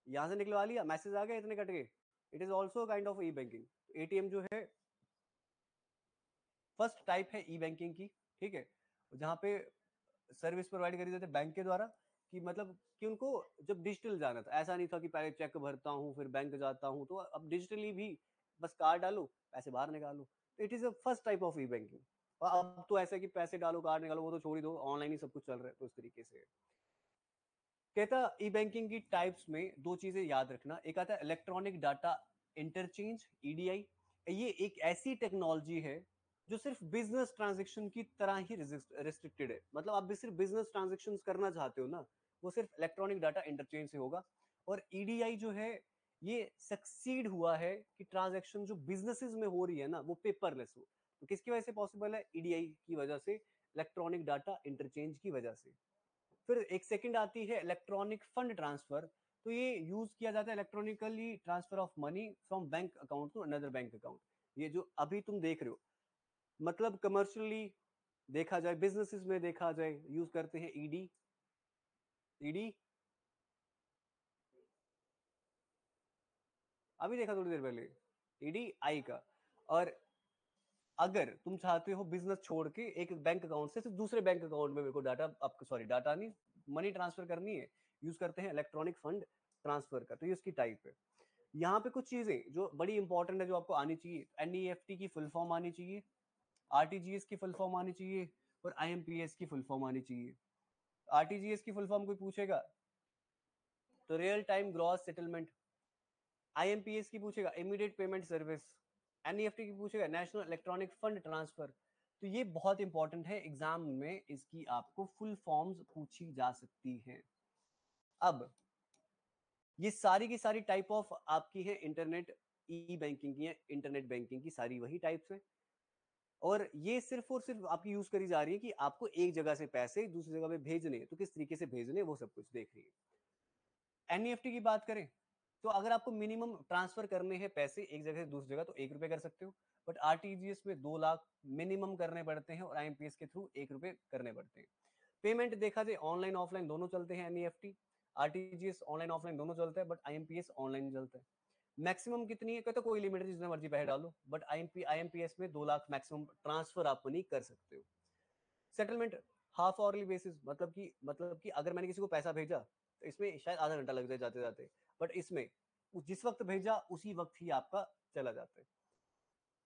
यहां से निकलवा लिया, मैसेज आ गया इतने कट गए, it is also kind of E banking. ATM जो है फर्स्ट टाइप है ई बैंकिंग की, ठीक है, जहां पे सर्विस प्रोवाइड करी जाती है बैंक के द्वारा, कि मतलब कि उनको जब डिजिटल जाना था, ऐसा नहीं था कि पहले चेक भरता हूँ फिर बैंक जाता हूँ, तो अब डिजिटली भी बस कार्ड डालो पैसे बाहर निकालो। तो it is a first type of E banking. और अब तो ऐसा है कि पैसे डालो कार्ड निकालो, वो तो छोड़ ही दो, ऑनलाइन ही सब कुछ चल रहा है, तो इस तरीके से कहता ई बैंकिंग की टाइप्स में दो चीजें याद रखना। एक आता है इलेक्ट्रॉनिक डाटा इंटरचेंज, ईडीआई। ये एक ऐसी टेक्नोलॉजी है जो सिर्फ बिजनेस ट्रांजेक्शन की तरह ही रिस्ट्रिक्टेड है, मतलब आप भी सिर्फ बिजनेस ट्रांजेक्शन करना चाहते हो ना, वो सिर्फ इलेक्ट्रॉनिक डाटा इंटरचेंज से होगा। और ईडीआई जो है, ये सक्सीड हुआ है कि ट्रांजेक्शन जो बिजनेसेस में हो रही है ना, वो पेपरलेस हो। तो किसकी वजह से पॉसिबल है? ईडीआई की वजह से, इलेक्ट्रॉनिक डाटा इंटरचेंज की वजह से। फिर एक सेकंड आती है इलेक्ट्रॉनिक फंड ट्रांसफर। तो ये यूज किया जाता है electronically transfer of money from bank account to another bank account. ये जो अभी तुम देख रहे हो, मतलब कमर्शियली देखा जाए, बिजनेसेस में देखा जाए, यूज करते हैं ईडी। ईडी अभी देखा थोड़ी देर पहले, ईडी आई का। और अगर तुम चाहते हो बिजनेस छोड़ के एक बैंक अकाउंट से सिर्फ दूसरे बैंक अकाउंट में मेरे को डाटा, आपको सॉरी डाटा नहीं, मनी ट्रांसफर करनी है, यूज करते हैं इलेक्ट्रॉनिक फंड ट्रांसफर का। तो ये उसकी टाइप है। यहाँ पे कुछ चीजें जो बड़ी इंपॉर्टेंट है, जो आपको आनी चाहिए, एनईएफटी की फुल फॉर्म आनी चाहिए, आरटीजीएस की फुल फॉर्म आनी चाहिए, और आईएमपीएस की फुल फॉर्म आनी चाहिए। आरटीजीएस की फुल फॉर्म कोई पूछेगा तो real time gross settlement, IMPS की पूछेगा इमीडिएट पेमेंट सर्विस, एनईएफटी की पूछेगा नेशनल इलेक्ट्रॉनिक फंड ट्रांसफर। तो ये बहुत इंपॉर्टेंट है, एग्जाम में इसकी आपको फुल फॉर्म्स पूछी जा सकती हैं। अब ये सारी की सारी टाइप ऑफ आपकी है इंटरनेट ई बैंकिंग की है, इंटरनेट बैंकिंग की सारी वही टाइप्स है। और ये सिर्फ और सिर्फ आपकी यूज करी जा रही है कि आपको एक जगह से पैसे दूसरी जगह पे भेजने, तो किस तरीके से भेजने वो सब कुछ देख रही है। एनईएफटी की बात करें, तो अगर आपको मिनिमम ट्रांसफर करने हैं पैसे एक जगह से दूसरी जगह, तो 1 रुपए कर सकते हो। बट आरटीजीएस में 2 लाख मिनिमम करने पड़ते हैं, और आईएमपीएस के थ्रू 1 रुपए करने पड़ते हैं। पेमेंट देखा जाए ऑनलाइन ऑफलाइन दोनों चलते हैं, एनईएफटी आरटीजीएस ऑनलाइन ऑफलाइन दोनों चलता है, बट आईएमपीएस ऑनलाइन चलता है। मैक्सिमम कितनी है, कहते कोई लिमिट जितने मर्जी पैसे डालो, बट आईएमपीएस में 2 लाख मैक्सिमम ट्रांसफर आप मनी कर सकते हो। सेटलमेंट हाफ आवरली बेसिस, मतलब कि अगर मैंने किसी को पैसा भेजा, तो इसमें शायद आधा घंटा लग जाए जाते जाते, बट इसमें जिस वक्त भेजा उसी वक्त ही आपका चला जाता है।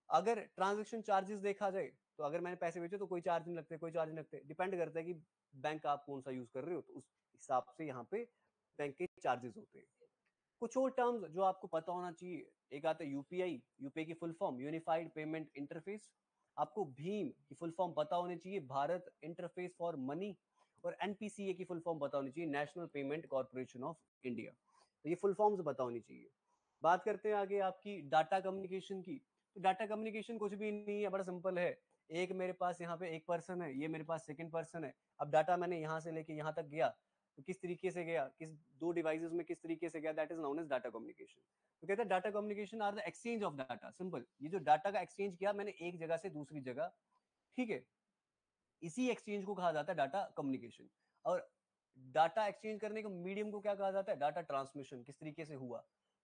अगर ट्रांजेक्शन चार्जेस देखा जाए, तो अगर मैंने पैसे भेजे तो कोई चार्ज नहीं लगते, कोई चार्ज नहीं लगते, डिपेंड करता है कि बैंक आप कौन सा यूज कर रहे हो, तो उस हिसाब से यहाँ पे बैंक के चार्जेस होते हैं। कुछ और टर्म्स जो आपको पता होना चाहिए, एक आता है यूपीआई, यूपीआई की full form unified payment interface. आपको भीम की फुल फॉर्म पता होनी चाहिए, भारत इंटरफेस फॉर मनी। और एनपीसीए की फुल फॉर्म पता होनी चाहिए, national payment corporation of India. तो ये फुल फॉर्म्स पता होनी चाहिए। बात करते हैं आगे आपकी डाटा कम्युनिकेशन की। तो डाटा कम्युनिकेशन कुछ भी नहीं है, बड़ा सिंपल है। एक मेरे पास यहाँ पे एक पर्सन है, ये मेरे पास सेकंड पर्सन है। अब डाटा मैंने यहाँ से लेके यहाँ तक गया, तो किस तरीके से गया, किस दो डिवाइसेस में किस तरीके से गया, that is known as data communication. तो कहते हैं data communication are the exchange of data. Simple, ये जो डाटा का एक्सचेंज किया मैंने एक जगह से दूसरी जगह, ठीक है, इसी एक्सचेंज को कहा जाता है डाटा कम्युनिकेशन। और डाटा एक्सचेंज करने के मीडियम को क्या कहा जाता है, डाटा ट्रांसमिशन, किस तरीके से हुआ।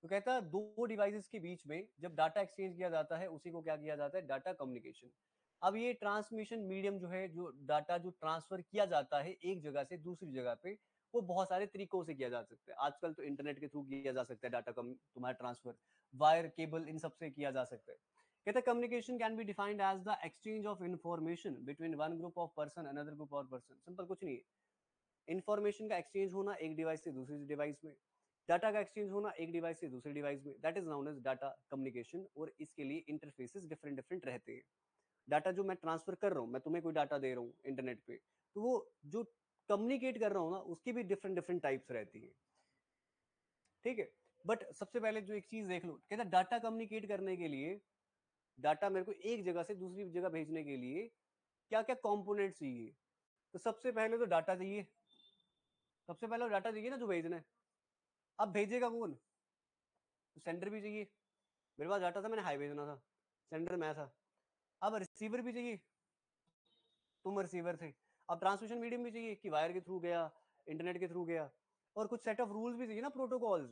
तो कहता है दो डिवाइसेस के बीच में जब डाटा एक्सचेंज किया जाता है उसी को क्या किया जाता है, डाटा कम्युनिकेशन। अब ये ट्रांसमिशन मीडियम जो है, जो डाटा जो ट्रांसफर किया जाता है एक जगह से दूसरी जगह पे, वो बहुत सारे तरीकों से किया जा सकता है। आजकल तो इंटरनेट के थ्रू किया जा सकता है डाटा तुम्हारा ट्रांसफर, वायर केबल इन सब से किया जा सकता है। कहते हैं communication can be defined as the exchange of information between one group of person another group of person. Simple, कुछ नहीं है, इंफॉर्मेशन का एक्सचेंज होना एक डिवाइस से दूसरी डिवाइस में, डाटा का एक्सचेंज होना एक डिवाइस से दूसरी डिवाइस में, that is known as data communication. और इसके लिए इंटरफेसेस डिफरेंट डिफरेंट रहते हैं। डाटा जो मैं ट्रांसफर कर रहा हूँ, मैं तुम्हें कोई डाटा दे रहा हूँ इंटरनेट पे, तो वो जो कम्युनिकेट कर रहा हूँ ना, उसकी भी डिफरेंट डिफरेंट टाइप्स रहती है, ठीक है। बट सबसे पहले जो एक चीज देख लो, कहता डाटा कम्युनिकेट करने के लिए, डाटा मेरे को एक जगह से दूसरी जगह भेजने के लिए क्या क्या कंपोनेंट चाहिए। तो सबसे पहले तो डाटा चाहिए, सबसे पहले डाटा चाहिए ना जो भेजना है। अब भेजेगा कौन, तो सेंडर भी चाहिए। मेरे पास डाटा था, मैंने हाई भेजना था, सेंडर मैं था। अब रिसीवर भी चाहिए, तुम रिसीवर थे। अब ट्रांसमिशन मीडियम भी चाहिए कि वायर के थ्रू गया, इंटरनेट के थ्रू गया। और कुछ सेट ऑफ रूल्स भी चाहिए ना, प्रोटोकॉल्स,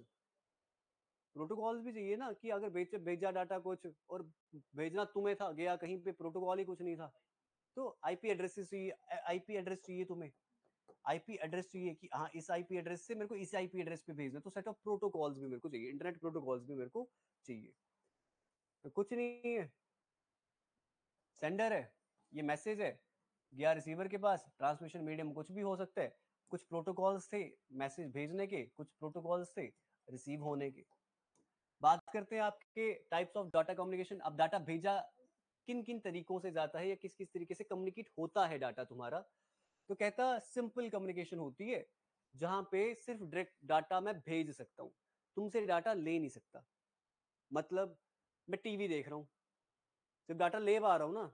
प्रोटोकॉल्स भी चाहिए ना, कि अगर भेजा डाटा कुछ और भेजना तुम्हें था, गया कहीं पे, प्रोटोकॉल ही कुछ नहीं था। तो आईपी एड्रेस चाहिए, आईपी एड्रेस चाहिए तुम्हें, आईपी एड्रेस चाहिए कि हाँ इस आईपी एड्रेस से मेरे को इस आईपी एड्रेस पे भेजना। तो सेट ऑफ प्रोटोकॉल्स भी मेरे को चाहिए, इंटरनेट प्रोटोकॉल्स भी मेरे को चाहिए। तो कुछ नहीं है, सेंडर है, ये मैसेज है, गया रिसीवर के पास, ट्रांसमिशन मीडियम कुछ भी हो सकता है। कुछ प्रोटोकॉल्स थे मैसेज भेजने के, कुछ प्रोटोकॉल्स थे रिसीव होने के। बात करते हैं आपके टाइप्स ऑफ डाटा कम्युनिकेशन। अब डाटा भेजा किन किन तरीकों से जाता है या किस किस तरीके से कम्युनिकेट होता है डाटा तुम्हारा। तो कहता सिंपल कम्युनिकेशन होती है, जहां पे सिर्फ डायरेक्ट डाटा मैं भेज सकता हूं, तुमसे डाटा ले नहीं सकता। मतलब मैं टीवी देख रहा हूं, सिर्फ डाटा ले पा रहा हूं ना।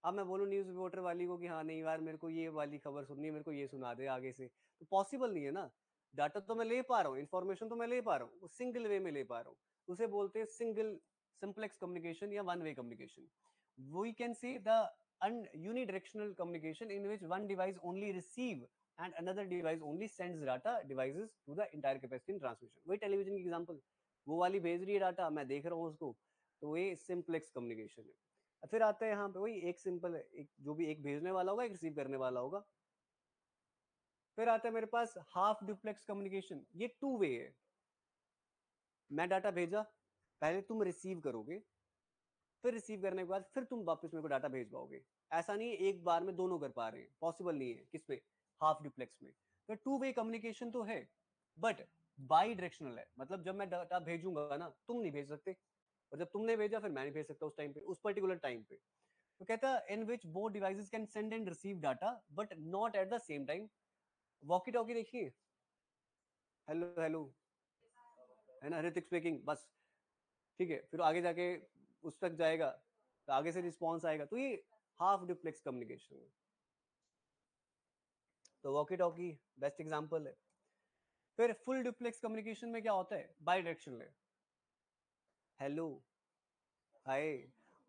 अब मैं बोलूं न्यूज रिपोर्टर वाली को कि हाँ नहीं यार मेरे को ये वाली खबर सुननी है, मेरे को ये सुना दे आगे से, तो पॉसिबल नहीं है ना। डाटा तो मैं ले पा रहा हूँ, इन्फॉर्मेशन तो मैं ले पा रहा हूँ, सिंगल वे में ले पा रहा हूँ। उसे बोलते हैं सिंगल सिंप्लेक्स कम्युनिकेशन या one way communication. We can see the unidirectional communication in which one device only receive and another device only sends data devices to the entire capacity in transmission। वही टेलीविजन की एग्जांपल, वो वाली भेज रही है डाटा, मैं देख रहा हूँ उसको, तो ये सिंप्लेक्स कम्युनिकेशन है। फिर आते हैं यहाँ पे, वही एक सिंपल है, एक जो भी एक भेजने वाला होगा एक रिसीव करने वाला होगा। फिर आता है मेरे पास हाफ डुप्लेक्स कम्युनिकेशन, ये टू वे है। मैं डाटा भेजा, पहले तुम रिसीव करोगे, फिर रिसीव करने के बाद फिर तुम वापस मेरे को डाटा भेज पाओगे। ऐसा नहीं है एक बार में दोनों कर पा रहे हैं, पॉसिबल नहीं है। किस पे, हाफ डुप्लेक्स में। तो टू वे कम्युनिकेशन तो है, बट बाई डायरेक्शनल है। मतलब जब मैं डाटा भेजूंगा ना, तुम नहीं भेज सकते, और जब तुमने भेजा फिर मैं नहीं भेज सकता उस टाइम पे, उस पर्टिकुलर टाइम पे। तो कहता है in which both devices can send and receive data but not at the same time. Walkie talkie देखिए, हेलो हेलो, है ना, ऋतिक स्पीकिंग, बस, ठीक है। फिर आगे जाके उस तक जाएगा तो आगे से रिस्पॉन्स आएगा, तो ये हाफ डुप्लेक्स कम्युनिकेशन है। तो वॉकी टॉकी बेस्ट एग्जांपल है। फिर फुल डुप्लेक्स कम्युनिकेशन में क्या होता है, बाई डायरेक्शनल है। हेलो, हाय,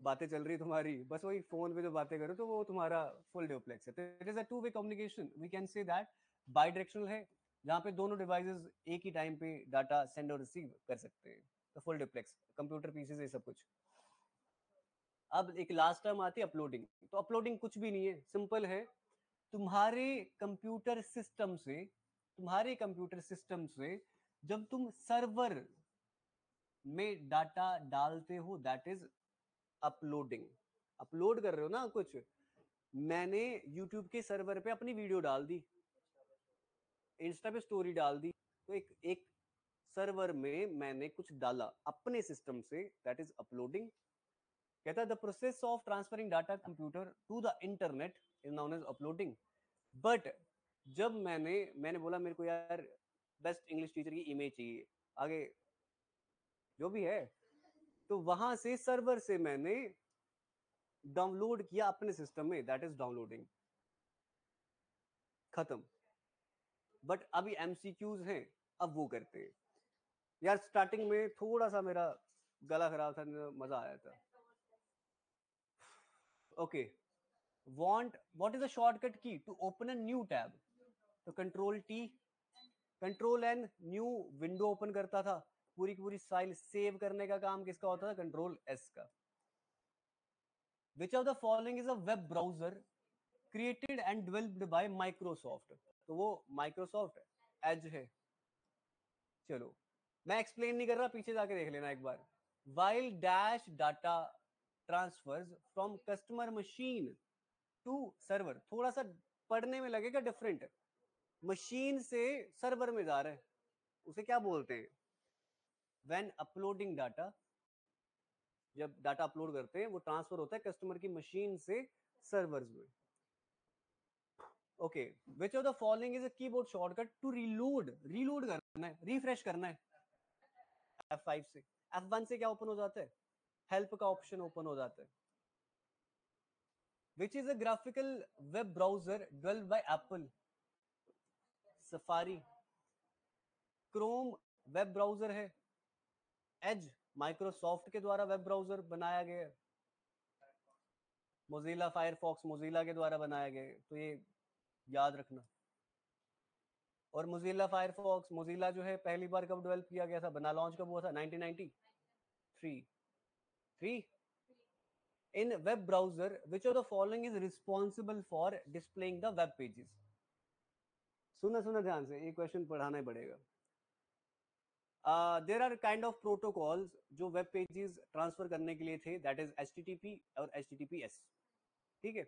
बातें चल रही तुम्हारी, बस वही फोन पे जो बातें करो, तो वो तुम्हारा फुल डुप्लेक्स है। तो it is a two way communication, we can say that bidirectional है, जहां पे दोनों डिवाइसेस एक ही टाइम पे डाटा सेंड और रिसीव कर सकते हैं। तो फुल डुप्लेक्स, कंप्यूटर पीसी से सब कुछ। अब एक लास्ट टर्म आती है अपलोडिंग। तो अपलोडिंग कुछ भी नहीं है, सिंपल है, तुम्हारे कंप्यूटर सिस्टम से, तुम्हारे कंप्यूटर सिस्टम से जब तुम सर्वर में डाटा डालते हो, दैट इज अपलोडिंग। अपलोड कर रहे हो ना कुछ, मैंने यूट्यूब के सर्वर पे अपनी वीडियो डाल दी, इंस्टा पे स्टोरी डाल दी, तो एक एक सर्वर में मैंने कुछ डाला अपने सिस्टम से, दैट इज अपलोडिंग। कहता है the process of transferring data computer to the internet is known as uploading. But जब मैंने बोला मेरे को यार बेस्ट इंग्लिश टीचर की इमेज चाहिए, आगे जो भी है, तो वहां से सर्वर से मैंने डाउनलोड किया अपने सिस्टम में, दैट इज डाउनलोडिंग, खत्म। बट अभी एमसीक्यूज हैं, अब वो करते हैं। यार स्टार्टिंग में थोड़ा सा मेरा गला खराब था, मजा आया था। Okay, want what is the shortcut key to open a new tab? तो control T, control N, new window open करता था। पूरी की पूरी फाइल सेव करने का काम किसका होता था? कंट्रोल एस का। विच of the following is a web browser created and developed by Microsoft? तो वो माइक्रोसॉफ्ट एज है। चलो मैं एक्सप्लेन नहीं कर रहा, पीछे जाके देख लेना एक बार। While dash data transfers from customer machine to server, थोड़ा सा पढ़ने में लगेगा डिफरेंट, मशीन से सर्वर में जा रहा है, उसे क्या बोलते हैं? व्हेन अपलोडिंग डाटा, जब डाटा अपलोड करते हैं वो ट्रांसफर होता है कस्टमर की मशीन से सर्वर्स में। Okay, which of the following is a keyboard shortcut to reload? Reload करना है, रिफ्रेश करना है F5 से। F1 से क्या ओपन हो जाता है? हेल्प का ऑप्शन ओपन हो जाता है। Which is a graphical web browser developed by Apple? Safari. Chrome web browser है। एज माइक्रोसॉफ्ट के द्वारा वेब ब्राउजर बनाया गया है। मोजिला फायरफॉक्स मोजिला के द्वारा बनाया गया है, तो ये याद रखना। और मोजिला फायरफॉक्स मोजिला जो है पहली बार कब डेवलप किया गया था, बना लॉन्च कब हुआ था? 1993। 3 in web browser which of the following is responsible for displaying the web pages? सुना सुना ध्यान से, ये क्वेश्चन पढ़ाना ही पड़ेगा। There are kind of protocols जो वेब पेजेस ट्रांसफर करने के लिए थे, दैट इज HTTP और HTTPS। ठीक है,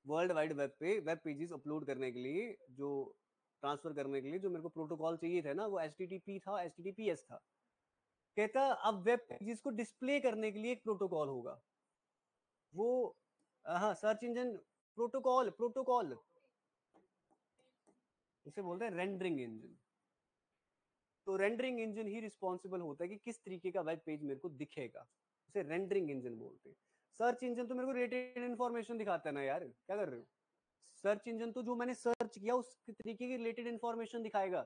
वर्ल्ड वाइड वेब पे वेब पेजेस अपलोड करने के लिए, जो ट्रांसफर करने के लिए जो मेरे को प्रोटोकॉल चाहिए थे ना, वो HTTP था, HTTPS था। कहता अब वेब पेजेस को डिस्प्ले करने के लिए एक प्रोटोकॉल होगा, वो हाँ सर्च इंजन प्रोटोकॉल, प्रोटोकॉल इसे बोलते हैं रेंडरिंग इंजन। तो रेंडरिंग इंजन ही रिस्पॉन्सिबल होता है कि किस तरीके का वेब पेज मेरे को दिखेगा, उसे रेंडरिंग इंजन बोलते हैं। सर्च इंजन तो मेरे को रिलेटेड इन्फॉर्मेशन दिखाता है ना यार, क्या कर रहे हो? सर्च इंजन तो जो मैंने सर्च किया उस तरीके की रिलेटेड इन्फॉर्मेशन दिखाएगा।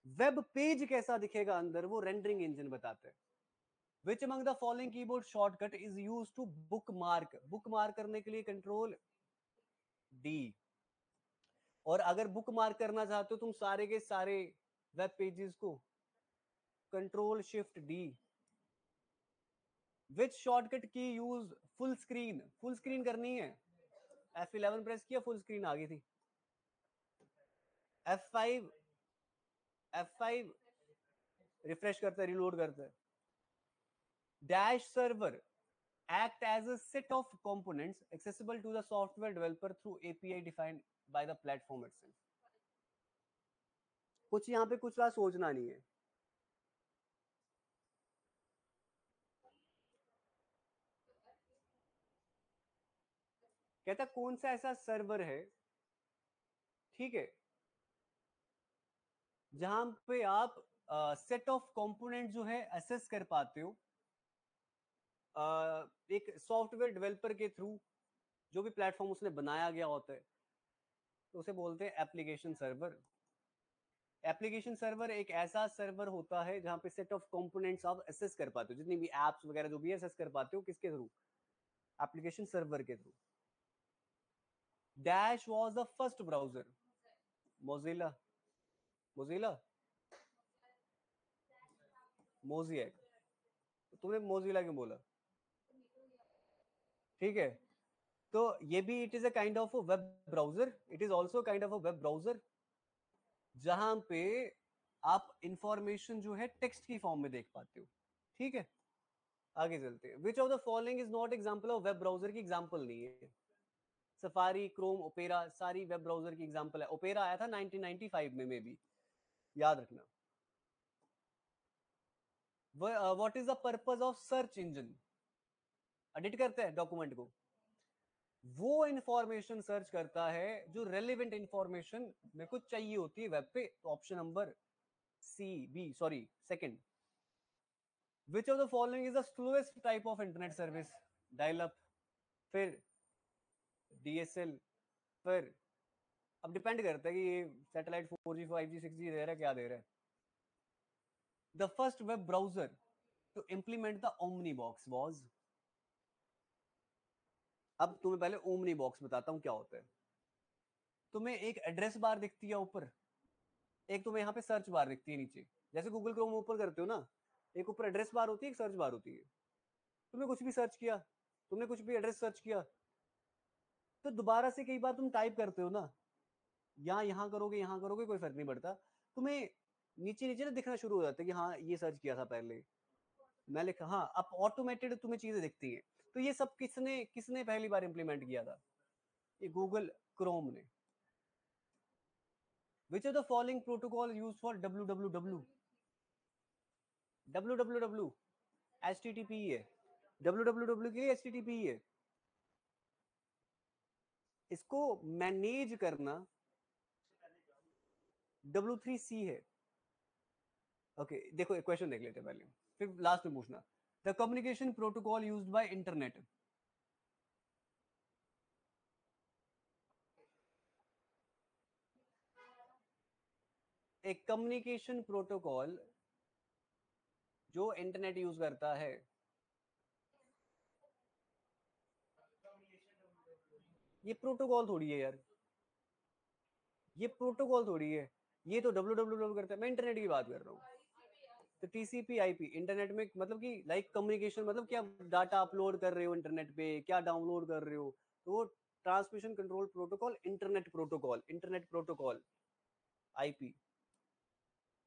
वेब पेज कैसा दिखेगा अंदर, वो रेंडरिंग इंजन बताता है। Which among the following keyboard shortcut is use to bookmark? Bookmark करने के लिए कंट्रोल डी। और अगर बुक मार्क करना चाहते हो तुम सारे के सारे वेब पेजेस को, control shift D. Which shortcut key use full screen? Full screen करनी है, F11 प्रेस किया, फुल स्क्रीन आ गई थी। F5, F5 रिफ्रेश करता है, रिलोड करता है। Dash server act as a set of components accessible to the software developer through API defined by the platform itself। कुछ यहाँ पे कुछ सोचना नहीं है। कहता कौन सा ऐसा सर्वर है, ठीक है, जहां पे आप सेट ऑफ कंपोनेंट जो है असेस कर पाते हो एक सॉफ्टवेयर डेवलपर के थ्रू, जो भी प्लेटफॉर्म उसने बनाया गया होता है, तो उसे बोलते हैं एप्लीकेशन सर्वर। एप्लीकेशन सर्वर एक ऐसा सर्वर होता है जहां पे सेट ऑफ कंपोनेंट्स आप असेस कर पाते हो, जितनी भी एप्स वगैरह जो भी असेस कर पाते हो, किसके थ्रू? एप्लीकेशन सर्वर के through. Dash was the first browser, Mozilla, Mozilla, Mosaic. तुमने मोजिला क्यों बोला? ठीक है, तो ये भी it is a kind of web browser, it is also kind of a web browser, जहां पे आप इंफॉर्मेशन जो है टेक्स्ट की फॉर्म में देख पाते हो। ठीक है, आगे चलते हैं। Which of the following is not example of web browser? की एग्जांपल नहीं है। सफारी, क्रोम, ओपेरा सारी वेब ब्राउजर की एग्जांपल है। ओपेरा आया था 1995 में, भी याद रखना। What is the purpose of search engine? Edit करते हैं डॉक्यूमेंट को, वो इंफॉर्मेशन सर्च करता है जो रेलिवेंट इंफॉर्मेशन मेरे को चाहिए होती है वेब पे। तो option number C, B, sorry second. Which of the following is the slowest type of internet service? Dial up. फिर DSL, फिर अब डिपेंड करता है कि ये सैटेलाइट 4G 5G 6G दे रहा है, क्या दे रहा है. The first web browser to implement the omnibox was, अब तुम्हें पहले ओमनी बॉक्स बताता हूं क्या होता है. तुम्हें एक एड्रेस बार दिखती है ऊपर, एक तुम्हें यहाँ पे सर्च बार दिखती है नीचे, जैसे गूगल क्रोम ओपन करते हो ना, एक ऊपर एड्रेस बार होती है, एक सर्च बार होती है. तुमने कुछ भी सर्च किया, तुमने कुछ भी एड्रेस सर्च किया, तो दोबारा से कई बार तुम टाइप करते हो ना, यहाँ करोगे, यहाँ करोगे, कोई फर्क नहीं पड़ता, तुम्हें नीचे नीचे ना दिखना शुरू हो जाता है कि हाँ ये सर्च किया था पहले, मैं लिखा, हाँ अब ऑटोमेटेड तुम्हें चीजें दिखती हैं. तो ये सब किसने किसने पहली बार इंप्लीमेंट किया था? ये गूगल क्रोम ने. Which are the following protocol use for www? www HTTP है, www के लिए HTTP है. इसको मैनेज करना W3C है. ओके देखो एक क्वेश्चन देख लेते हैं पहले, फिर लास्ट में पूछना. The communication protocol used by internet, एक कम्युनिकेशन प्रोटोकॉल जो इंटरनेट यूज करता है. ये प्रोटोकॉल थोड़ी है यार, ये प्रोटोकॉल थोड़ी है, ये तो www करता है, मैं इंटरनेट की बात कर रहा हूँ. तो TCP/IP इंटरनेट में मतलब कि लाइक कम्युनिकेशन, मतलब क्या डाटा अपलोड कर रहे हो इंटरनेट पे, क्या डाउनलोड कर रहे हो, तो वो transmission control protocol, internet protocol, internet protocol IP.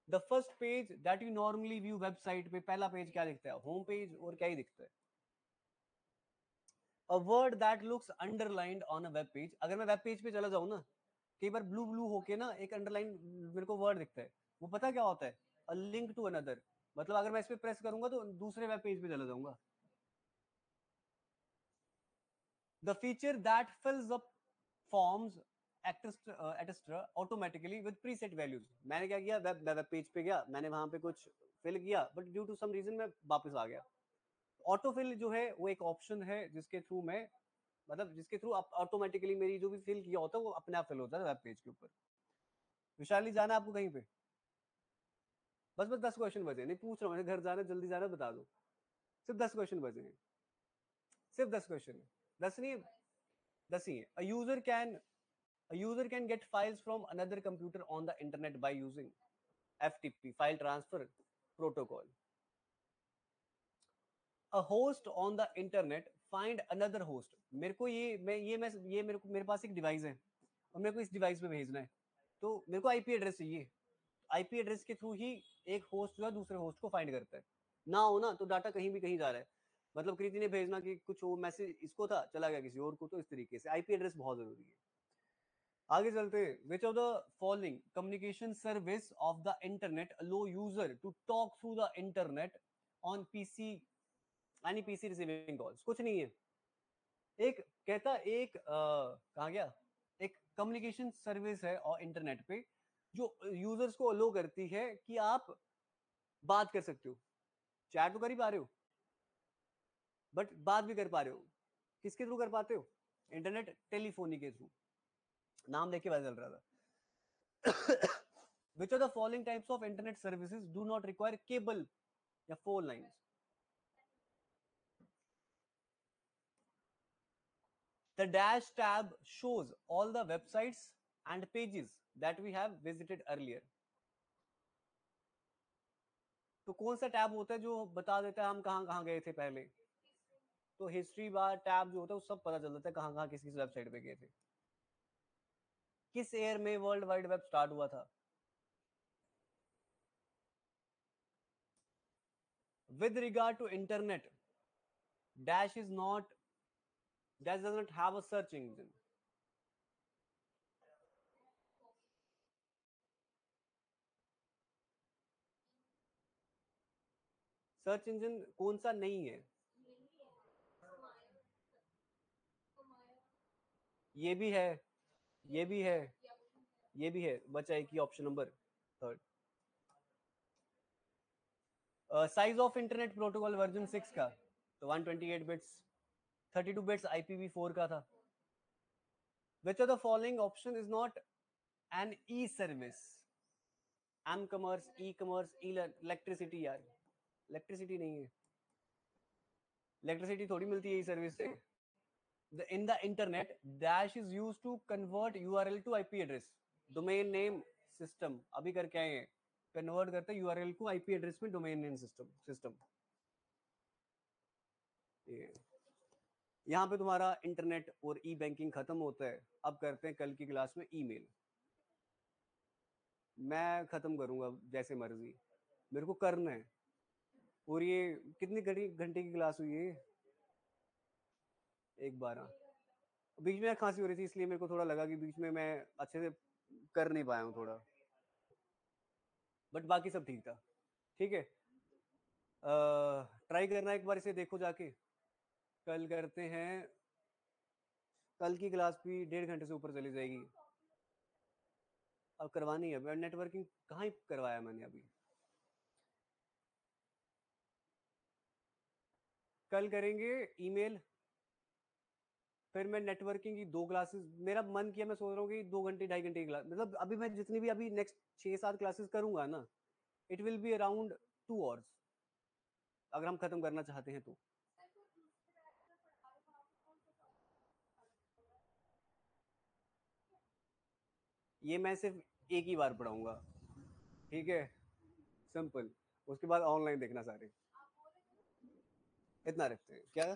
The first page that you normally view website पे, पहला पेज क्या दिखता है? होम पेज, और क्या ही दिखता है? A word that looks underlined on a web page. अगर मैं वेब पेज पे चला जाऊं ना, कई बार ब्लू ब्लू होके ना एक अंडरलाइन मेरे को वर्ड दिखता है, वो पता क्या होता है? A link to another. मतलब अगर मैं इस पे प्रेस करूंगा तो दूसरे वेब पेज पे चला जाऊंगा. The feature that फिल्स up forms extra automatically with preset values. मैंने क्या किया, वेब पेज पे गया, मैंने वहां पे कुछ फिल किया, but due to some reason मैं वापस आ गया. ऑटोफिल जो है वो एक ऑप्शन है जिसके थ्रू मैं, मतलब जिसके थ्रू ऑटोमेटिकली मेरी जो भी फिल किया होता है वो अपने आप फिल होता है वेब पेज के ऊपर. विशाली जाना है आपको कहीं पे? बस बस 10 क्वेश्चन बचे, नहीं पूछ रहा हूँ, घर जाना, जल्दी जाना, बता दो. सिर्फ 10 क्वेश्चन बचे हैं, सिर्फ 10 क्वेश्चन है. 10 नहीं, 10 ही है. A user can get files from another computer on the internet by using FTP, file transfer protocol. A host on the internet find another host. मेरे को ये मेरे को, मेरे पास एक डिवाइस है और मेरे को इस डिवाइस पे भेजना है, तो मेरे को आईपी एड्रेस चाहिए. आईपी एड्रेस के थ्रू ही एक होस्ट जो है दूसरे होस्ट को फाइंड करता है. ना हो ना तो डाटा कहीं भी कहीं जा रहा है. मतलब कृति ने भेजना कि कुछ वो मैसेज इसको था, चला गया किसी और को, तो इस तरीके से आईपी एड्रेस बहुत जरूरी है. आगे चलते हैं. Which of the following communication service of the internet allow user to talk through the internet on PC, यानी पीसी रिसीविंग कॉल्स? कुछ नहीं है. एक कहता, एक कहा गया, एक कम्युनिकेशन सर्विस है और इंटरनेट पे जो यूजर्स को अलो करती है कि आप बात कर सकते हो, चैट तो कर ही पा रहे हो, बट बात भी कर पा रहे हो. किसके थ्रू कर पाते हो? इंटरनेट टेलीफोनी के थ्रू. नाम देख के पता चल रहा था. Which of the following types of internet services do not require cable या phone lines? The dash tab shows all the websites and pages that we have visited earlier. तो कौन सा टैब होता है जो बता देता है हम कहाँ कहाँ गए थे पहले? तो हिस्ट्री बार टैब जो होता है वो सब पता चल जाता है कहाँ कहाँ किस किस वेबसाइट पे गए थे. किस ईयर में वर्ल्ड वाइड वेब स्टार्ट हुआ था? With regard to internet, dash is not, dash does not have a search engine. Search engine कौन सा नहीं है? ये भी है, ये भी है, ये भी है. बचा एक ही option number third. Size of internet protocol version 6 का, तो 128 बिट्स. 32 बिट्स IPv4 का था। Which of the following option is not an e service? M commerce, e commerce, electricity. यार इलेक्ट्रिसिटी नहीं है, इलेक्ट्रिसिटी थोड़ी मिलती है ई सर्विस से। In the internet, dash is used to convert URL to IP address. Domain name system अभी करके आए हैं, कन्वर्ट करते हैं URL को IP एड्रेस में डोमेन नेम सिस्टम। ये यहाँ पे तुम्हारा इंटरनेट और ई बैंकिंग खत्म होता है। अब करते हैं कल की क्लास में ईमेल। मैं खत्म करूंगा जैसे मर्जी, मेरे को करना है। और ये कितनी घंटे की क्लास हुई है? 1:12। बीच में खांसी हो रही थी, इसलिए मेरे को थोड़ा लगा कि बीच में मैं अच्छे से कर नहीं पाया हूँ थोड़ा, बट बाकी सब ठीक था। ठीक है, ट्राई करना एक बार, इसे देखो जाके। कल करते हैं, कल की क्लास भी 1.5 घंटे से ऊपर चली जाएगी। अब करवानी है, नेटवर्किंग कहाँ ही करवाया मैंने अभी। कल करेंगे ईमेल, फिर मैं नेटवर्किंग की 2 क्लासेस, मेरा मन किया, मैं सोच रहा हूँ कि 2 घंटे 2.5 घंटे की क्लास, मतलब अभी मैं जितनी भी अभी नेक्स्ट 6-7 क्लासेस करूंगा ना, it will be around 2 hours, अगर हम खत्म करना चाहते हैं तो। ये मैं सिर्फ एक ही बार पढ़ाऊंगा, ठीक है, सिंपल। उसके बाद ऑनलाइन देखना सारे। इतना रखते हैं क्या?